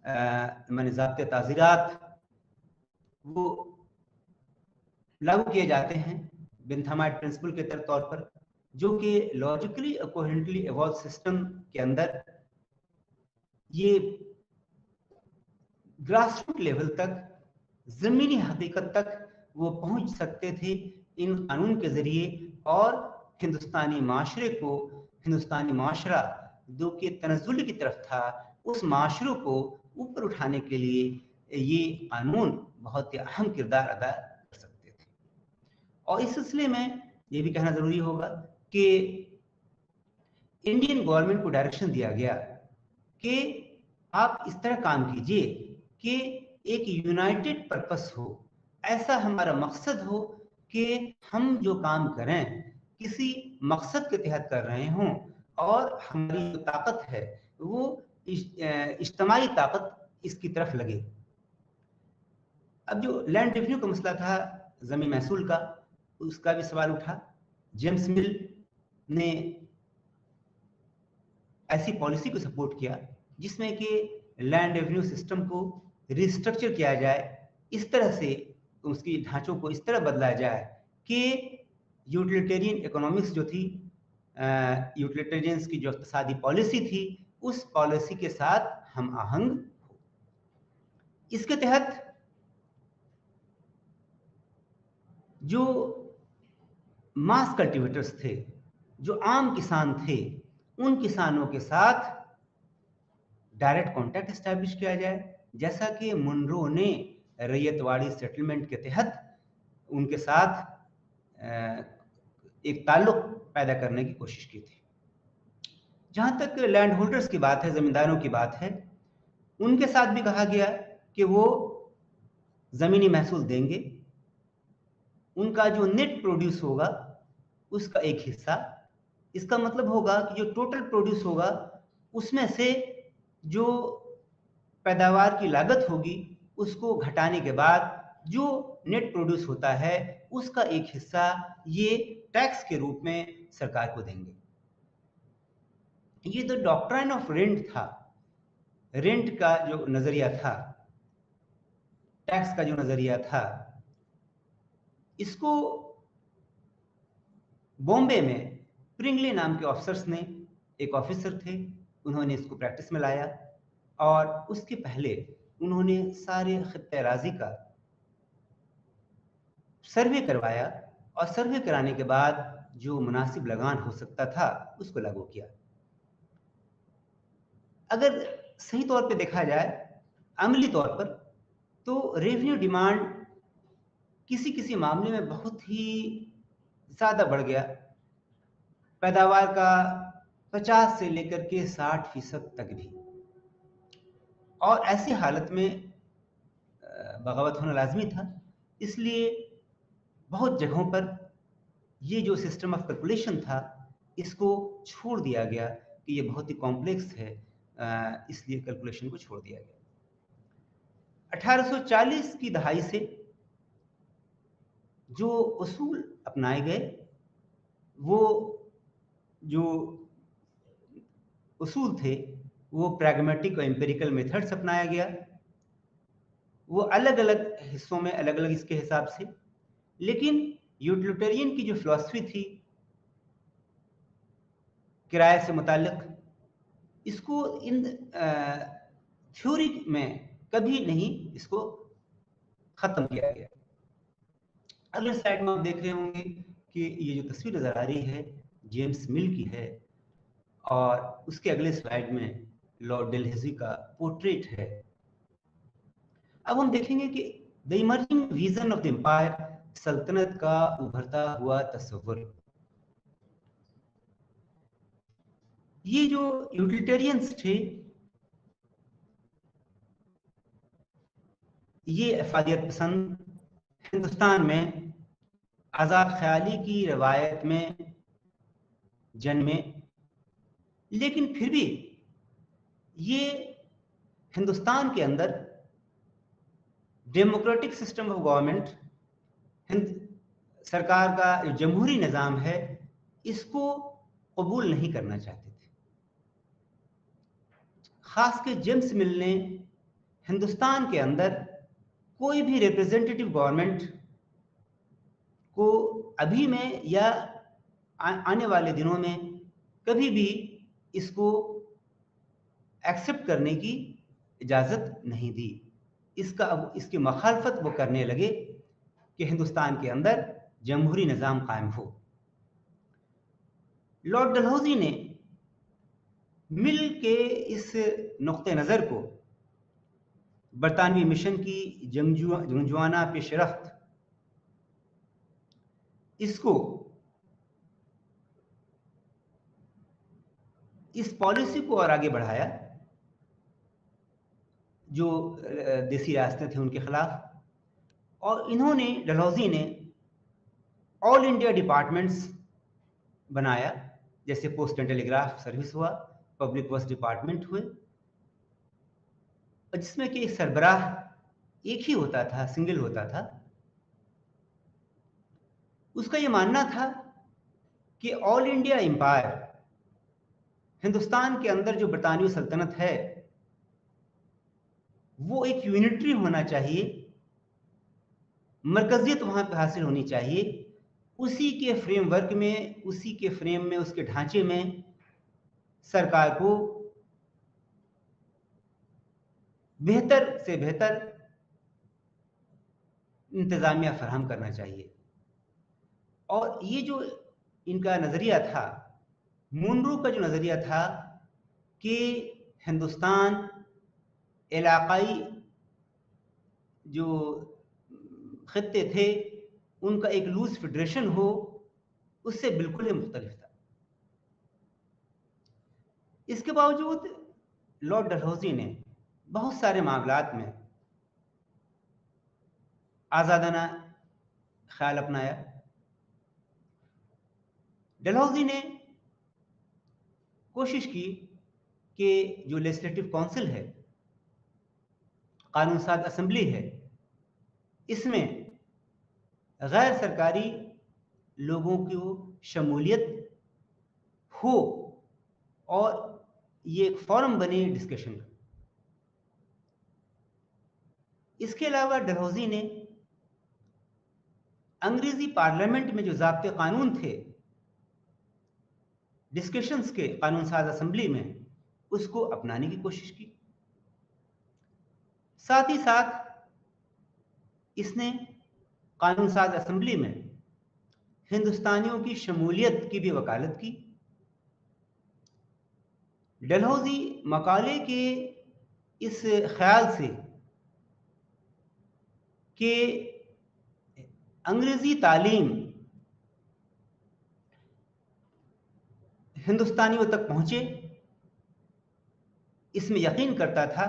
[SPEAKER 1] माने ज़ाब्ते ताज़ीरात वो लागू किए जाते हैं बेंथामाइट प्रिंसिपल के तौर पर, जो कि लॉजिकली कोहेरेंटली इवॉल्व सिस्टम के अंदर ये ग्रासरूट लेवल तक, जमीनी हकीकत तक वो पहुंच सकते थे इन कानून के जरिए, और हिंदुस्तानी माशरे को, हिंदुस्तानी माशरा जो कि तनज़्ज़ुल की तरफ था, उस माशरे को ऊपर उठाने के लिए ये कानून बहुत ही अहम किरदार अदा कर सकते थे। और इस सिलसिले में ये भी कहना जरूरी होगा कि इंडियन गवर्नमेंट को डायरेक्शन दिया गया कि आप इस तरह काम कीजिए कि एक यूनाइटेड पर्पस हो, ऐसा हमारा मकसद हो कि हम जो काम करें किसी मकसद के तहत कर रहे हों, और हमारी जो ताकत है वो इज्तिमाई ताकत इसकी तरफ लगे। अब जो लैंड रेवेन्यू का मसला था, जमीन महसूल का, उसका भी सवाल उठा। जेम्स मिल ने ऐसी पॉलिसी को सपोर्ट किया जिसमें कि लैंड रेवेन्यू सिस्टम को रिस्ट्रक्चर किया जाए, इस तरह से उसकी ढांचों को इस तरह बदला जाए कि यूटिलिटेरियन इकोनॉमिक्स जो थी, यूटिलिटेरियंस की जो इक़्तिसादी पॉलिसी थी, उस पॉलिसी के साथ हम आहंग हो। इसके तहत जो मास कल्टीवेटर्स थे, जो आम किसान थे, उन किसानों के साथ डायरेक्ट कॉन्टैक्ट एस्टैब्लिश किया जाए, जैसा कि मुनरो ने रैयतवाड़ी सेटलमेंट के तहत उनके साथ एक ताल्लुक पैदा करने की कोशिश की थी। जहां तक लैंड होल्डर्स की बात है, जमींदारों की बात है, उनके साथ भी कहा गया कि वो जमीनी महसूल देंगे, उनका जो नेट प्रोड्यूस होगा उसका एक हिस्सा, इसका मतलब होगा कि जो टोटल प्रोड्यूस होगा उसमें से जो पैदावार की लागत होगी उसको घटाने के बाद जो नेट प्रोड्यूस होता है उसका एक हिस्सा ये टैक्स के रूप में सरकार को देंगे। ये तो डॉक्ट्राइन ऑफ रेंट था, रेंट का जो नजरिया था, टैक्स का जो नजरिया था, इसको बॉम्बे में प्रिंगले नाम के ऑफिसर्स ने, एक ऑफिसर थे, उन्होंने इसको प्रैक्टिस में लाया, और उसके पहले उन्होंने सारे खित्ते राजी का सर्वे करवाया, और सर्वे कराने के बाद जो मुनासिब लगान हो सकता था उसको लागू किया। अगर सही तौर पे देखा जाए, अमली तौर पर, तो रेवेन्यू डिमांड किसी किसी मामले में बहुत ही ज्यादा बढ़ गया, पैदावार का 50 से लेकर के 60% तक भी। और ऐसी हालत में बगावत होना लाजमी था, इसलिए बहुत जगहों पर ये जो सिस्टम ऑफ कैलकुलेशन था इसको छोड़ दिया गया कि ये बहुत ही कॉम्प्लेक्स है, इसलिए कैलकुलेशन को छोड़ दिया गया। 1840 की दहाई से जो उसूल अपनाए गए, वो जो उसूल थे वो प्रैग्मेटिक और एम्पिरिकल मेथड्स अपनाया गया, वो अलग अलग हिस्सों में अलग अलग इसके हिसाब से। लेकिन यूटिलिटेरियन की जो फिलॉसफी थी किराए से मुताल्लिक, इसको इन थ्योरी में कभी नहीं इसको खत्म किया गया। अगले स्लाइड में आप देख रहे होंगे कि ये जो तस्वीर नजर आ रही है जेम्स मिल की है, और उसके अगले स्लाइड में लॉर्ड डेलहौजी का पोर्ट्रेट है। अब हम देखेंगे कि the emerging vision of the empire, सल्तनत का उभरता हुआ तस्वर। ये जो यूटिलिटेरियंस थे, ये अफादियत पसंद हिंदुस्तान में आजाद ख्याली की रवायत में जन्मे, लेकिन फिर भी ये हिंदुस्तान के अंदर डेमोक्रेटिक सिस्टम ऑफ गवर्नमेंट सरकार का जो जमहूरी निज़ाम है इसको कबूल नहीं करना चाहते थे। खास के जेम्स मिल ने हिंदुस्तान के अंदर कोई भी रिप्रेजेंटेटिव गवर्नमेंट को अभी में या आने वाले दिनों में कभी भी इसको एक्सेप्ट करने की इजाज़त नहीं दी। इसकी मुखालफत वो करने लगे कि हिंदुस्तान के अंदर जमहूरी निज़ाम कायम हो। लॉर्ड डलहौजी ने मिल के इस नुक्ते नज़र को बरतानवी मिशन की जंगजुआना पेशरफ्त इसको इस पॉलिसी को और आगे बढ़ाया जो देसी रियासतें थे उनके खिलाफ, और इन्होंने डलहौजी ने ऑल इंडिया डिपार्टमेंट्स बनाया, जैसे पोस्ट एंड टेलीग्राफ सर्विस हुआ, पब्लिक वर्क्स डिपार्टमेंट हुए, जिसमें कि एक सरबराह एक ही होता था, सिंगल होता था। उसका ये मानना था कि ऑल इंडिया एम्पायर, हिंदुस्तान के अंदर जो बरतानवी सल्तनत है वो एक यूनिटरी होना चाहिए, मरकजियत वहां पे हासिल होनी चाहिए। उसी के फ्रेमवर्क में, उसी के फ्रेम में, उसके ढांचे में सरकार को बेहतर से बेहतर इंतजामिया फराहम करना चाहिए। और ये जो इनका नज़रिया था, मुनरो का जो नज़रिया था कि हिंदुस्तान इलाकाई जो खित्ते थे उनका एक लूज फेडरेशन हो, उससे बिल्कुल ही मुख्तलिफ था। इसके बावजूद लॉर्ड डलहौजी ने बहुत सारे मामलात में आज़ादाना ख्याल अपनाया। डलहौजी ने कोशिश की कि जो लेजिस्लेटिव काउंसिल है, कानून साज असेंबली है, इसमें गैर सरकारी लोगों की शमूलियत हो और ये एक फोरम बने डिस्कशन का। इसके अलावा डलहौजी ने अंग्रेजी पार्लियामेंट में जो ज़ाब्ते कानून थे डिस्कशंस के कानून साज असेंबली में, उसको अपनाने की कोशिश की। साथ ही साथ इसने कानून साज असेंबली में हिंदुस्तानियों की शमूलियत की भी वकालत की। डलहौजी मकाले के इस ख्याल से कि अंग्रेजी तालीम हिंदुस्तानियों तक पहुंचे, इसमें यकीन करता था,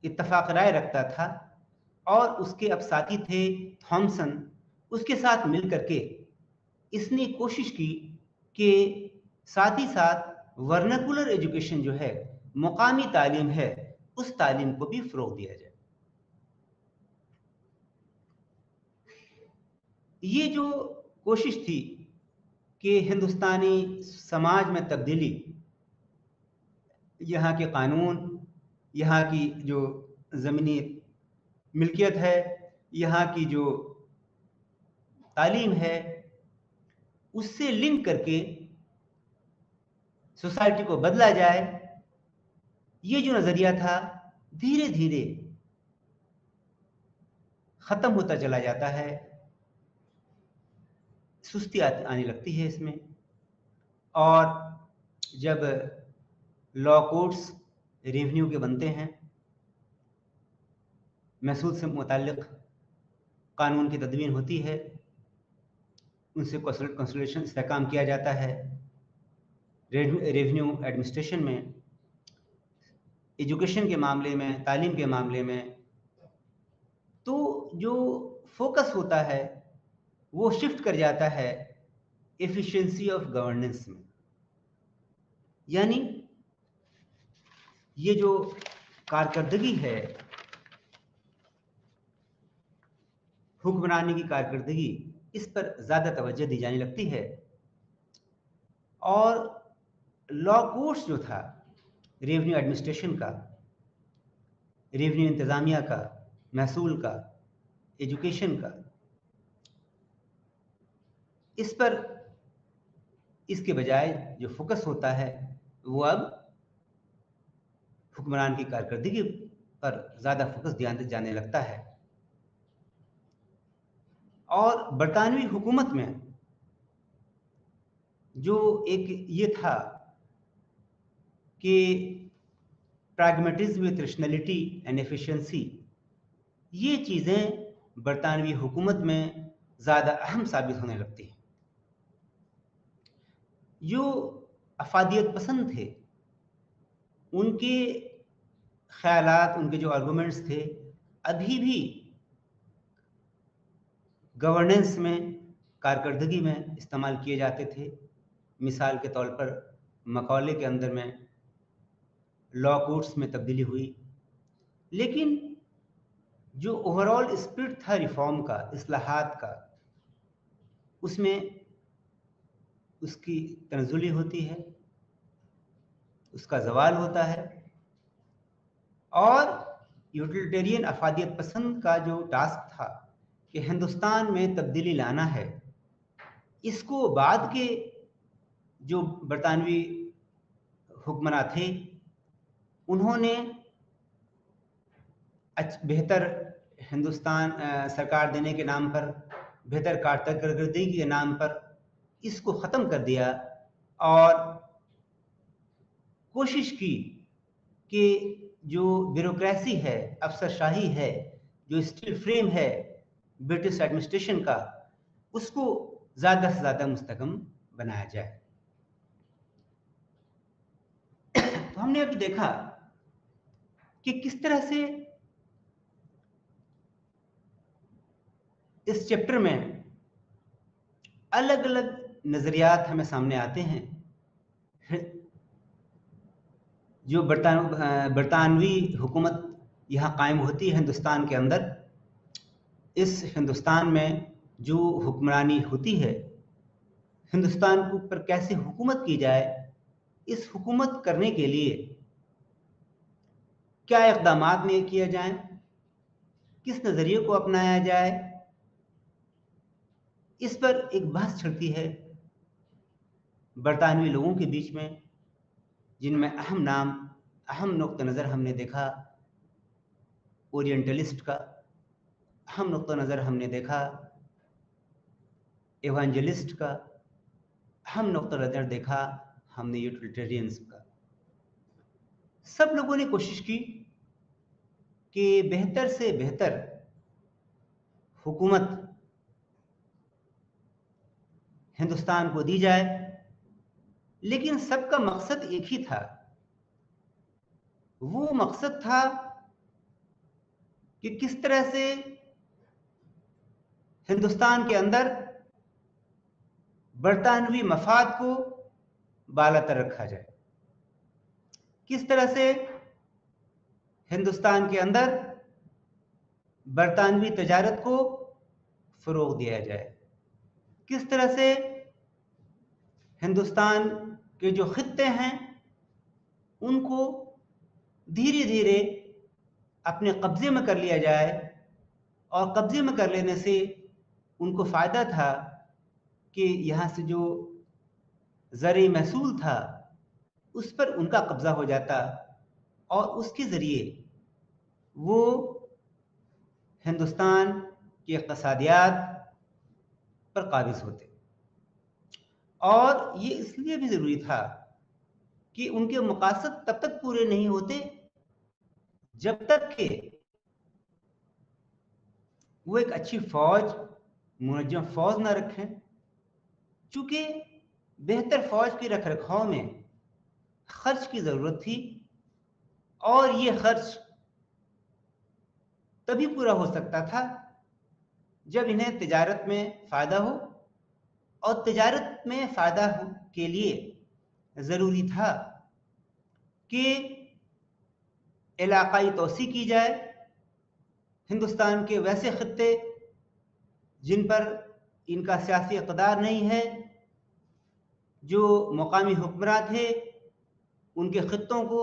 [SPEAKER 1] इत्तफाक राय रखता था, और उसके अब साथी थे थॉमसन, उसके साथ मिल करके इसने कोशिश की कि साथ ही साथ वर्नाकुलर एजुकेशन जो है, मुकामी तालीम है, उस तालीम को भी फ़रोग़ दिया जाए। ये जो कोशिश थी कि हिंदुस्तानी समाज में तब्दीली, यहाँ के कानून, यहाँ की जो ज़मीनी मिल्कियत है, यहाँ की जो तालीम है, उससे लिंक करके सोसाइटी को बदला जाए, ये जो नज़रिया था धीरे धीरे ख़त्म होता चला जाता है, सुस्ती आने लगती है इसमें। और जब लॉ कोर्ट्स रेवेन्यू के बनते हैं, महसूल से मुताल्लिक़ कानून की तदवीन होती है, उनसे कंसल्टेशन इस्तेहकाम किया जाता है रेवेन्यू एडमिनिस्ट्रेशन में, एजुकेशन के मामले में, तालीम के मामले में। तो जो फोकस होता है वो शिफ्ट कर जाता है एफिशिएंसी ऑफ गवर्नेंस में। यानी ये जो कारकर्दगी है, हुक्मरानी की कारकर्दगी, इस पर ज़्यादा तवज्जो दी जाने लगती है। और लॉ कोर्स जो था, रेवेन्यू एडमिनिस्ट्रेशन का, रेवेन्यू इंतज़ामिया का, महसूल का, एजुकेशन का, इस पर इसके बजाय जो फोकस होता है वो अब हुक्मरान की कारकर्दगी पर ज़्यादा फोकस दिया जाने लगता है। और बरतानवी हुकूमत में जो एक ये था कि pragmatism with rationality and efficiency, ये चीज़ें बरतानवी हुकूमत में ज़्यादा अहम साबित होने लगती हैं। जो अफादियत पसंद थे, उनके ख्यालात, उनके जो आर्गूमेंट्स थे, अभी भी गवर्नेंस में, कारकर्दगी में इस्तेमाल किए जाते थे। मिसाल के तौर पर मकौले के अंदर में लॉ कोर्ट्स में तब्दीली हुई, लेकिन जो ओवरऑल स्पिरिट था रिफॉर्म का, इस्लाहात का, उसमें उसकी तनज़ुली होती है, उसका ज़वाल होता है। और यूटिलिटेरियन अफादियत पसंद का जो टास्क था कि हिंदुस्तान में तब्दीली लाना है, इसको बाद के जो बरतानवी हुक्मरां थे, उन्होंने बेहतर हिंदुस्तान सरकार देने के नाम पर, बेहतर कारकर्दगी के नाम पर इसको ख़त्म कर दिया और कोशिश की कि जो ब्यूरोक्रेसी है, अफसरशाही है, जो स्टील फ्रेम है ब्रिटिश एडमिनिस्ट्रेशन का, उसको ज़्यादा से ज़्यादा मुस्तकम बनाया जाए। तो हमने अभी देखा कि किस तरह से इस चैप्टर में अलग अलग नज़रियात हमें सामने आते हैं। जो बरतानवी हुकूमत यहाँ कायम होती है हिंदुस्तान के अंदर, इस हिंदुस्तान में जो हुक्मरानी होती है, हिंदुस्तान के ऊपर कैसे हुकूमत की जाए, इस हुकूमत करने के लिए क्या इक़दामात में किए जाएं, किस नज़रिए को अपनाया जाए, इस पर एक बहस चलती है बरतानवी लोगों के बीच में, जिनमें अहम नुक्ता नज़र हमने देखा ओरिएंटलिस्ट का, अहम नुक्ता नज़र हमने देखा एवेंजलिस्ट का, अहम नुक्ता नज़र देखा हमने यूटिलिटेरियंस का। सब लोगों ने कोशिश की कि बेहतर से बेहतर हुकूमत हिंदुस्तान को दी जाए, लेकिन सबका मकसद एक ही था। वो मकसद था कि किस तरह से हिंदुस्तान के अंदर बरतानवी मफाद को बालातर रखा जाए, किस तरह से हिंदुस्तान के अंदर बरतानवी तजारत को फ़रोग़ दिया जाए, किस तरह से हिंदुस्तान के जो खित्ते हैं उनको धीरे धीरे अपने कब्जे में कर लिया जाए। और कब्जे में कर लेने से उनको फ़ायदा था कि यहाँ से जो ज़र महसूल था उस पर उनका कब्ज़ा हो जाता और उसके ज़रिए वो हिंदुस्तान की इक़्तिसादियात पर काबिज़ होते। और ये इसलिए भी ज़रूरी था कि उनके मकासद तब तक पूरे नहीं होते जब तक कि वो एक अच्छी फ़ौज, मुनज़्ज़म फ़ौज ना रखें। चूँकि बेहतर फ़ौज के रखरखाव में खर्च की ज़रूरत थी और ये खर्च तभी पूरा हो सकता था जब इन्हें तिजारत में फ़ायदा हो, और तिजारत में फ़ायदा के लिए ज़रूरी था कि इलाक़ाई तोसी की जाए। हिंदुस्तान के वैसे खित्ते जिन पर इनका सियासी इक़्तिदार नहीं है। जो मकामी हुक्मरान थे उनके ख़ित्तों को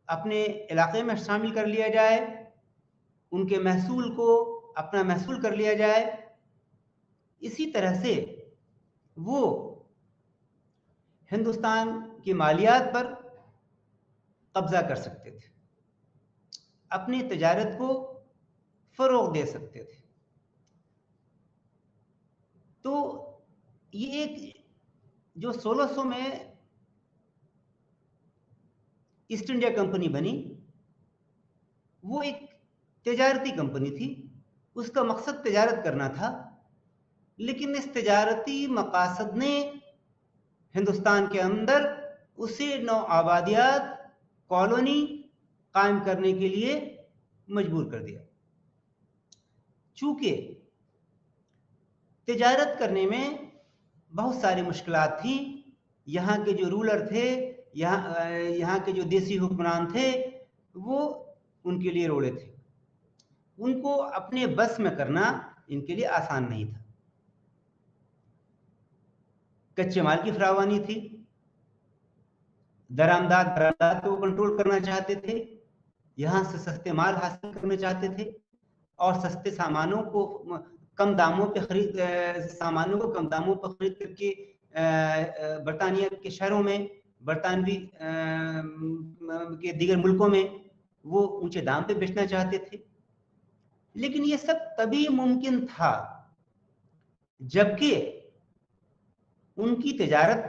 [SPEAKER 1] अपने इलाके में शामिल कर लिया जाए, उनके महसूल को अपना महसूल कर लिया जाए। इसी तरह से वो हिंदुस्तान की मालियात पर कब्जा कर सकते थे, अपनी तिजारत को फ़रोग़ दे सकते थे। तो ये एक जो 1600 में ईस्ट इंडिया कंपनी बनी, वो एक तिजारती कंपनी थी। उसका मकसद तिजारत करना था, लेकिन इस तिजारती मकासद ने हिंदुस्तान के अंदर उसे नौ आबादियात, कॉलोनी कायम करने के लिए मजबूर कर दिया। चूंकि तिजारत करने में बहुत सारी मुश्किलात थी, यहाँ के जो रूलर थे, यहाँ के जो देसी हुक्मरान थे, वो उनके लिए रोड़े थे। उनको अपने बस में करना इनके लिए आसान नहीं था। कच्चे माल की फरावानी थी, दरामदात को कंट्रोल करना चाहते थे, यहाँ से सस्ते माल हासिल करना चाहते थे और सस्ते सामानों को कम दामों पे खरीद करके बरतानिया के शहरों में, बरतानवी के दीगर मुल्कों में वो ऊंचे दाम पे बेचना चाहते थे। लेकिन ये सब तभी मुमकिन था जबकि उनकी तिजारत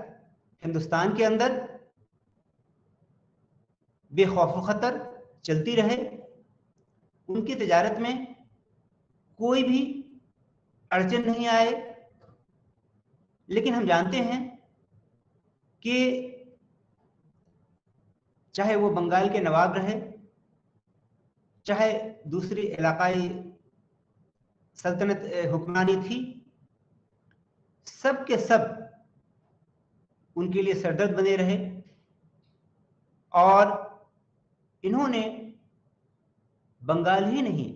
[SPEAKER 1] हिंदुस्तान के अंदर बेखौफ खतर चलती रहे, उनकी तिजारत में कोई भी अड़चन नहीं आए। लेकिन हम जानते हैं कि चाहे वो बंगाल के नवाब रहे, चाहे दूसरी इलाकाई सल्तनत हुक्मरानी थी, सब के सब उनके लिए सरदर्द बने रहे और इन्होंने बंगाल ही नहीं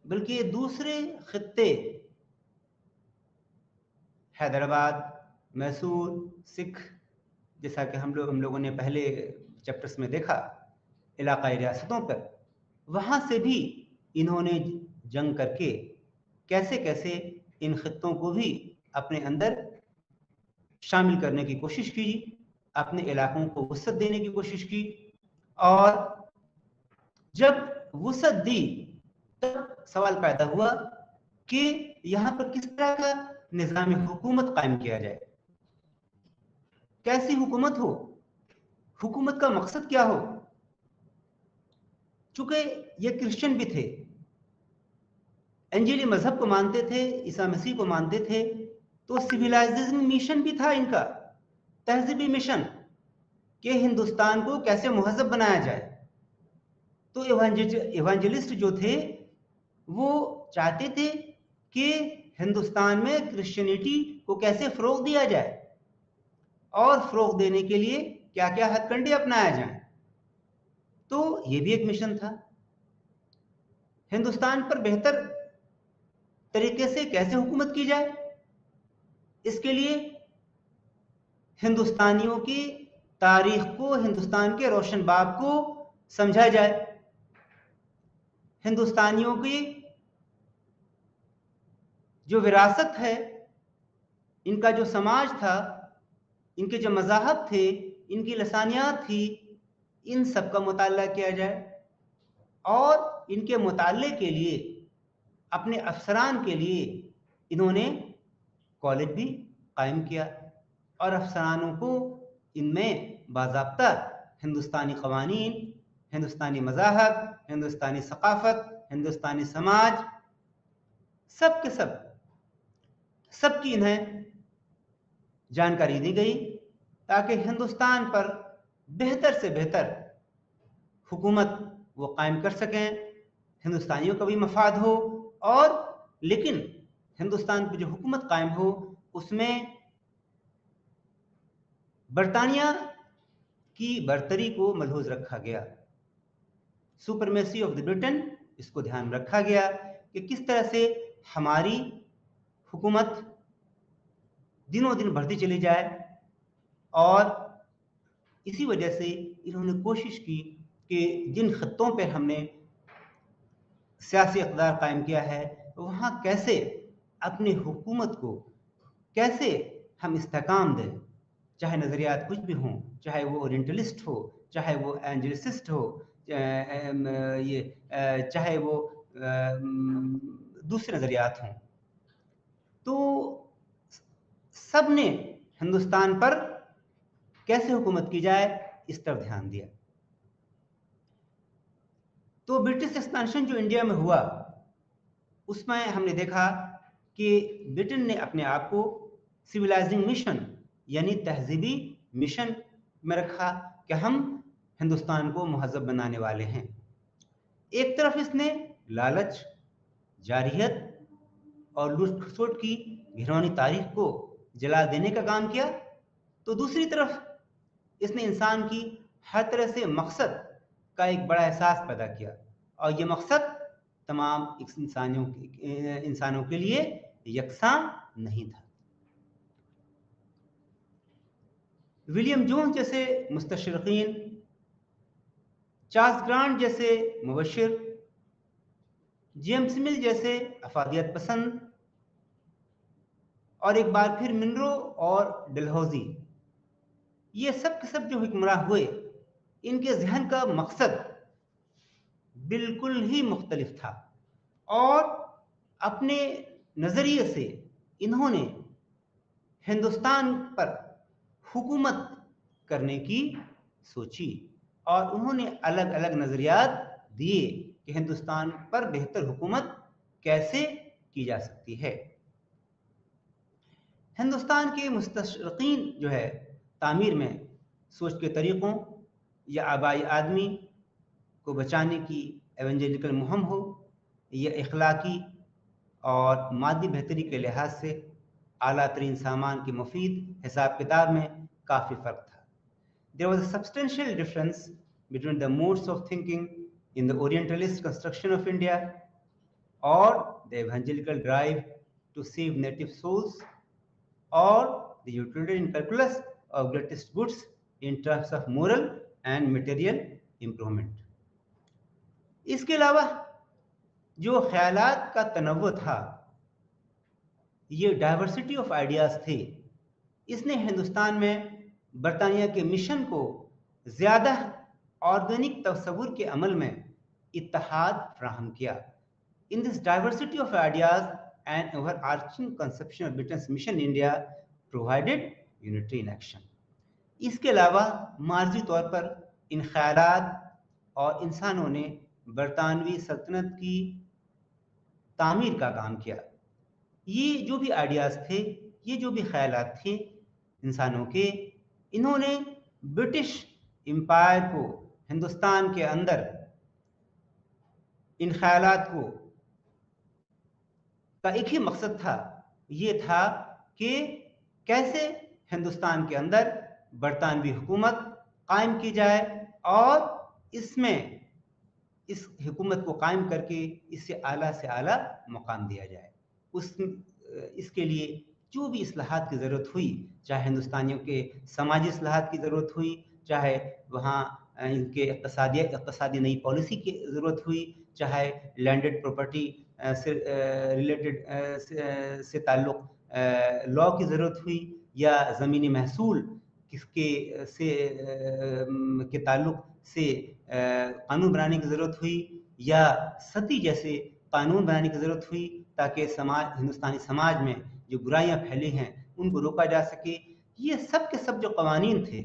[SPEAKER 1] बल्कि दूसरे खित्ते हैदराबाद, मैसूर, सिख, जैसा कि हम लोगों ने पहले चैप्टर्स में देखा, इलाकाई रियासतों पर, वहाँ से भी इन्होंने जंग करके कैसे कैसे इन खित्तों को भी अपने अंदर शामिल करने की कोशिश की, अपने इलाकों को वुसअत देने की कोशिश की। और जब वुसअत दी तब सवाल पैदा हुआ कि यहाँ पर किस तरह का निज़ाम हुकूमत कायम किया जाए, कैसी हुकूमत हो, हुकूमत का मकसद क्या हो। चूंकि ये क्रिश्चियन भी थे, अंजीली मजहब को मानते थे, ईसा मसीह को मानते थे, तो सिविलाइजेशन मिशन भी था इनका, तहजीबी मिशन, कि हिंदुस्तान को कैसे मुहज़्ज़ब बनाया जाए। तो इवांजलिस्ट जो थे वो चाहते थे कि हिंदुस्तान में क्रिश्चियनिटी को कैसे फ़रोग़ दिया जाए और फ़रोग़ देने के लिए क्या क्या हथकंडे अपनाया जाए। तो ये भी एक मिशन था। हिंदुस्तान पर बेहतर तरीके से कैसे हुकूमत की जाए, इसके लिए हिंदुस्तानियों की तारीख को, हिंदुस्तान के रोशन बाब को समझा जाए, हिंदुस्तानियों की जो विरासत है, इनका जो समाज था, इनके जो मज़ाहब थे, इनकी लसानियात थी, इन सब का मुताला किया जाए और इनके मुताले के लिए, अपने अफसरान के लिए इन्होंने कॉलेज भी कायम किया और अफसरानों को इनमें बाज़ाब्ता हिंदुस्तानी क़वानीन, हिंदुस्तानी मज़ाहब, हिंदुस्तानी सक़ाफ़त, हिंदुस्तानी समाज, सब के सबकी इन्हें जानकारी दी गई ताकि हिंदुस्तान पर बेहतर से बेहतर हुकूमत वो कायम कर सकें, हिंदुस्तानियों का भी मफाद हो, और लेकिन हिंदुस्तान पर जो हुकूमत कायम हो उसमें बरतानिया की बरतरी को मलहूज़ रखा गया, सुपरमेसी ऑफ द ब्रिटेन, इसको ध्यान रखा गया कि किस तरह से हमारी हुकूमत दिनों दिन बढ़ती चली जाए, और इसी वजह से इन्होंने कोशिश की कि जिन खत्तों पर हमने सियासी इक़्तिदार कायम किया है, वहाँ कैसे अपनी हुकूमत को कैसे हम इस्तेहकाम दें, चाहे नज़रियात कुछ भी हों, चाहे वो ओरिएंटलिस्ट हो, चाहे वो एंजेलिसिस्ट हो, चाहे वो दूसरे नज़रियात हों। तो सब ने हिंदुस्तान पर कैसे हुकूमत की जाए इस तरफ ध्यान दिया। तो ब्रिटिश एक्सपेंशन जो इंडिया में हुआ, उसमें हमने देखा कि ब्रिटेन ने अपने आप को सिविलाइजिंग मिशन यानी तहजीबी मिशन में रखा कि हम हिंदुस्तान को महज़ब बनाने वाले हैं। एक तरफ इसने लालच, जारहियत और लूट खसोट की घिनौनी तारीख को जला देने का काम किया, तो दूसरी तरफ इसने इंसान की हर तरह से मकसद का एक बड़ा एहसास पैदा किया, और ये मकसद तमाम इंसानों के लिए यकसां नहीं था। विलियम जोन्स जैसे मुस्तशरिकीन, चार्ल्स ग्रांट जैसे मुबशिर, जेम्स मिल जैसे अफादियत पसंद, और एक बार फिर मिनरो और डलहौजी, ये सब के सब जो हुक्मरान हुए, इनके जहन का मकसद बिल्कुल ही मुख्तलिफ था, और अपने नज़रिए से इन्होंने हिंदुस्तान पर हुकूमत करने की सोची, और उन्होंने अलग अलग नज़रियात दिए कि हिंदुस्तान पर बेहतर हुकूमत कैसे की जा सकती है। हिंदुस्तान के मुस्तशरिकीन जो है तामीर में सोच के तरीक़ों या आबाई आदमी को बचाने की एवेंजेलिकल मुहिम हो, या इखलाकी और मादी बेहतरी के लिहाज से आला तरीन सामान के मुफीद हिसाब किताब में काफ़ी फ़र्क था। There was a substantial difference between the modes of thinking in the Orientalist construction of India or the evangelical drive to save native souls, or the utilitarian calculus of greatest goods in terms of moral and material improvement. इसके अलावा जो ख्यालात का तनव्वु था, ये diversity of ideas थे, इसने हिंदुस्तान में बरतानिया के मिशन को ज़्यादा ऑर्गेनिक तस्वुर के अमल में इत्तेहाद फराहम किया। In this diversity of ideas and overarching conception of Britain's mission India provided unity in action. इसके अलावा मार्जी तौर पर इन ख्यालात और इंसानों ने बरतानवी सल्तनत की तामीर का काम किया। ये जो भी आइडियाज़ थे, ये जो भी ख्यालात थे इंसानों के, इन्होंने ब्रिटिश एम्पायर को हिंदुस्तान के अंदर इन ख्यालात को का एक ही मकसद था, ये था कि कैसे हिंदुस्तान के अंदर बरतानवी हुकूमत कायम की जाए, और इसमें इस हुकूमत को कायम करके इससे आला से आला मकाम दिया जाए। इसके लिए जो भी इस्लाहात की ज़रूरत हुई, चाहे हिंदुस्तानियों के समाजी इस्लाहात की ज़रूरत हुई, चाहे वहाँ इनके इक़्तिसादी नई पॉलिसी की ज़रूरत हुई, चाहे लैंडेड प्रॉपर्टी से रिलेटेड से ताल्लुक़ लॉ की ज़रूरत हुई, या ज़मीनी महसूल के ताल्लुक़ से कानून बनाने की ज़रूरत हुई, या सती जैसे कानून बनाने की ज़रूरत हुई, ताकि हिंदुस्तानी समाज में जो बुराइयां फैली हैं उनको रोका जा सके। ये सब के सब जो कवानीन थे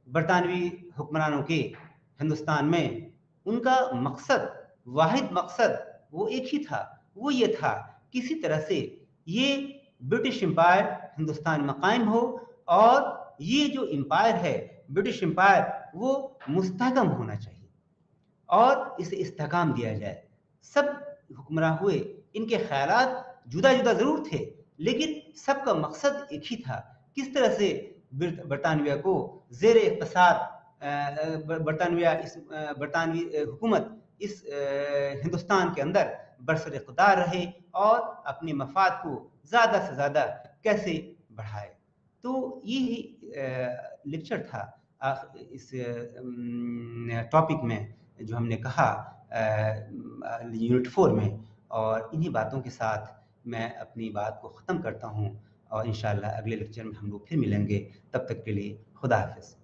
[SPEAKER 1] बरतानवी हुक्मरानों के हिंदुस्तान में, उनका मकसद, वाहिद मकसद वो एक ही था, वो ये था किसी तरह से ये ब्रिटिश एम्पायर हिंदुस्तान में कायम हो, और ये जो एम्पायर है ब्रिटिश एम्पायर वो मुस्तहकम होना चाहिए और इसे इस्तेहकाम दिया जाए। सब हुक्मरान हुए, इनके ख़यालात जुदा जुदा ज़रूर थे, लेकिन सबका मकसद एक ही था, किस तरह से बरतानविया को ज़ेर इक़्तिसाद बरतानवी हुकूमत इस हिंदुस्तान के अंदर बरसर इक़्तिदार रहे और अपने मफाद को ज़्यादा से ज़्यादा कैसे बढ़ाए। तो ये लेक्चर था इस टॉपिक में जो हमने कहा यूनिट 4 में, और इन्हीं बातों के साथ मैं अपनी बात को ख़त्म करता हूँ और इंशाअल्लाह अगले लेक्चर में हम लोग फिर मिलेंगे। तब तक के लिए खुदा हाफ़िज़।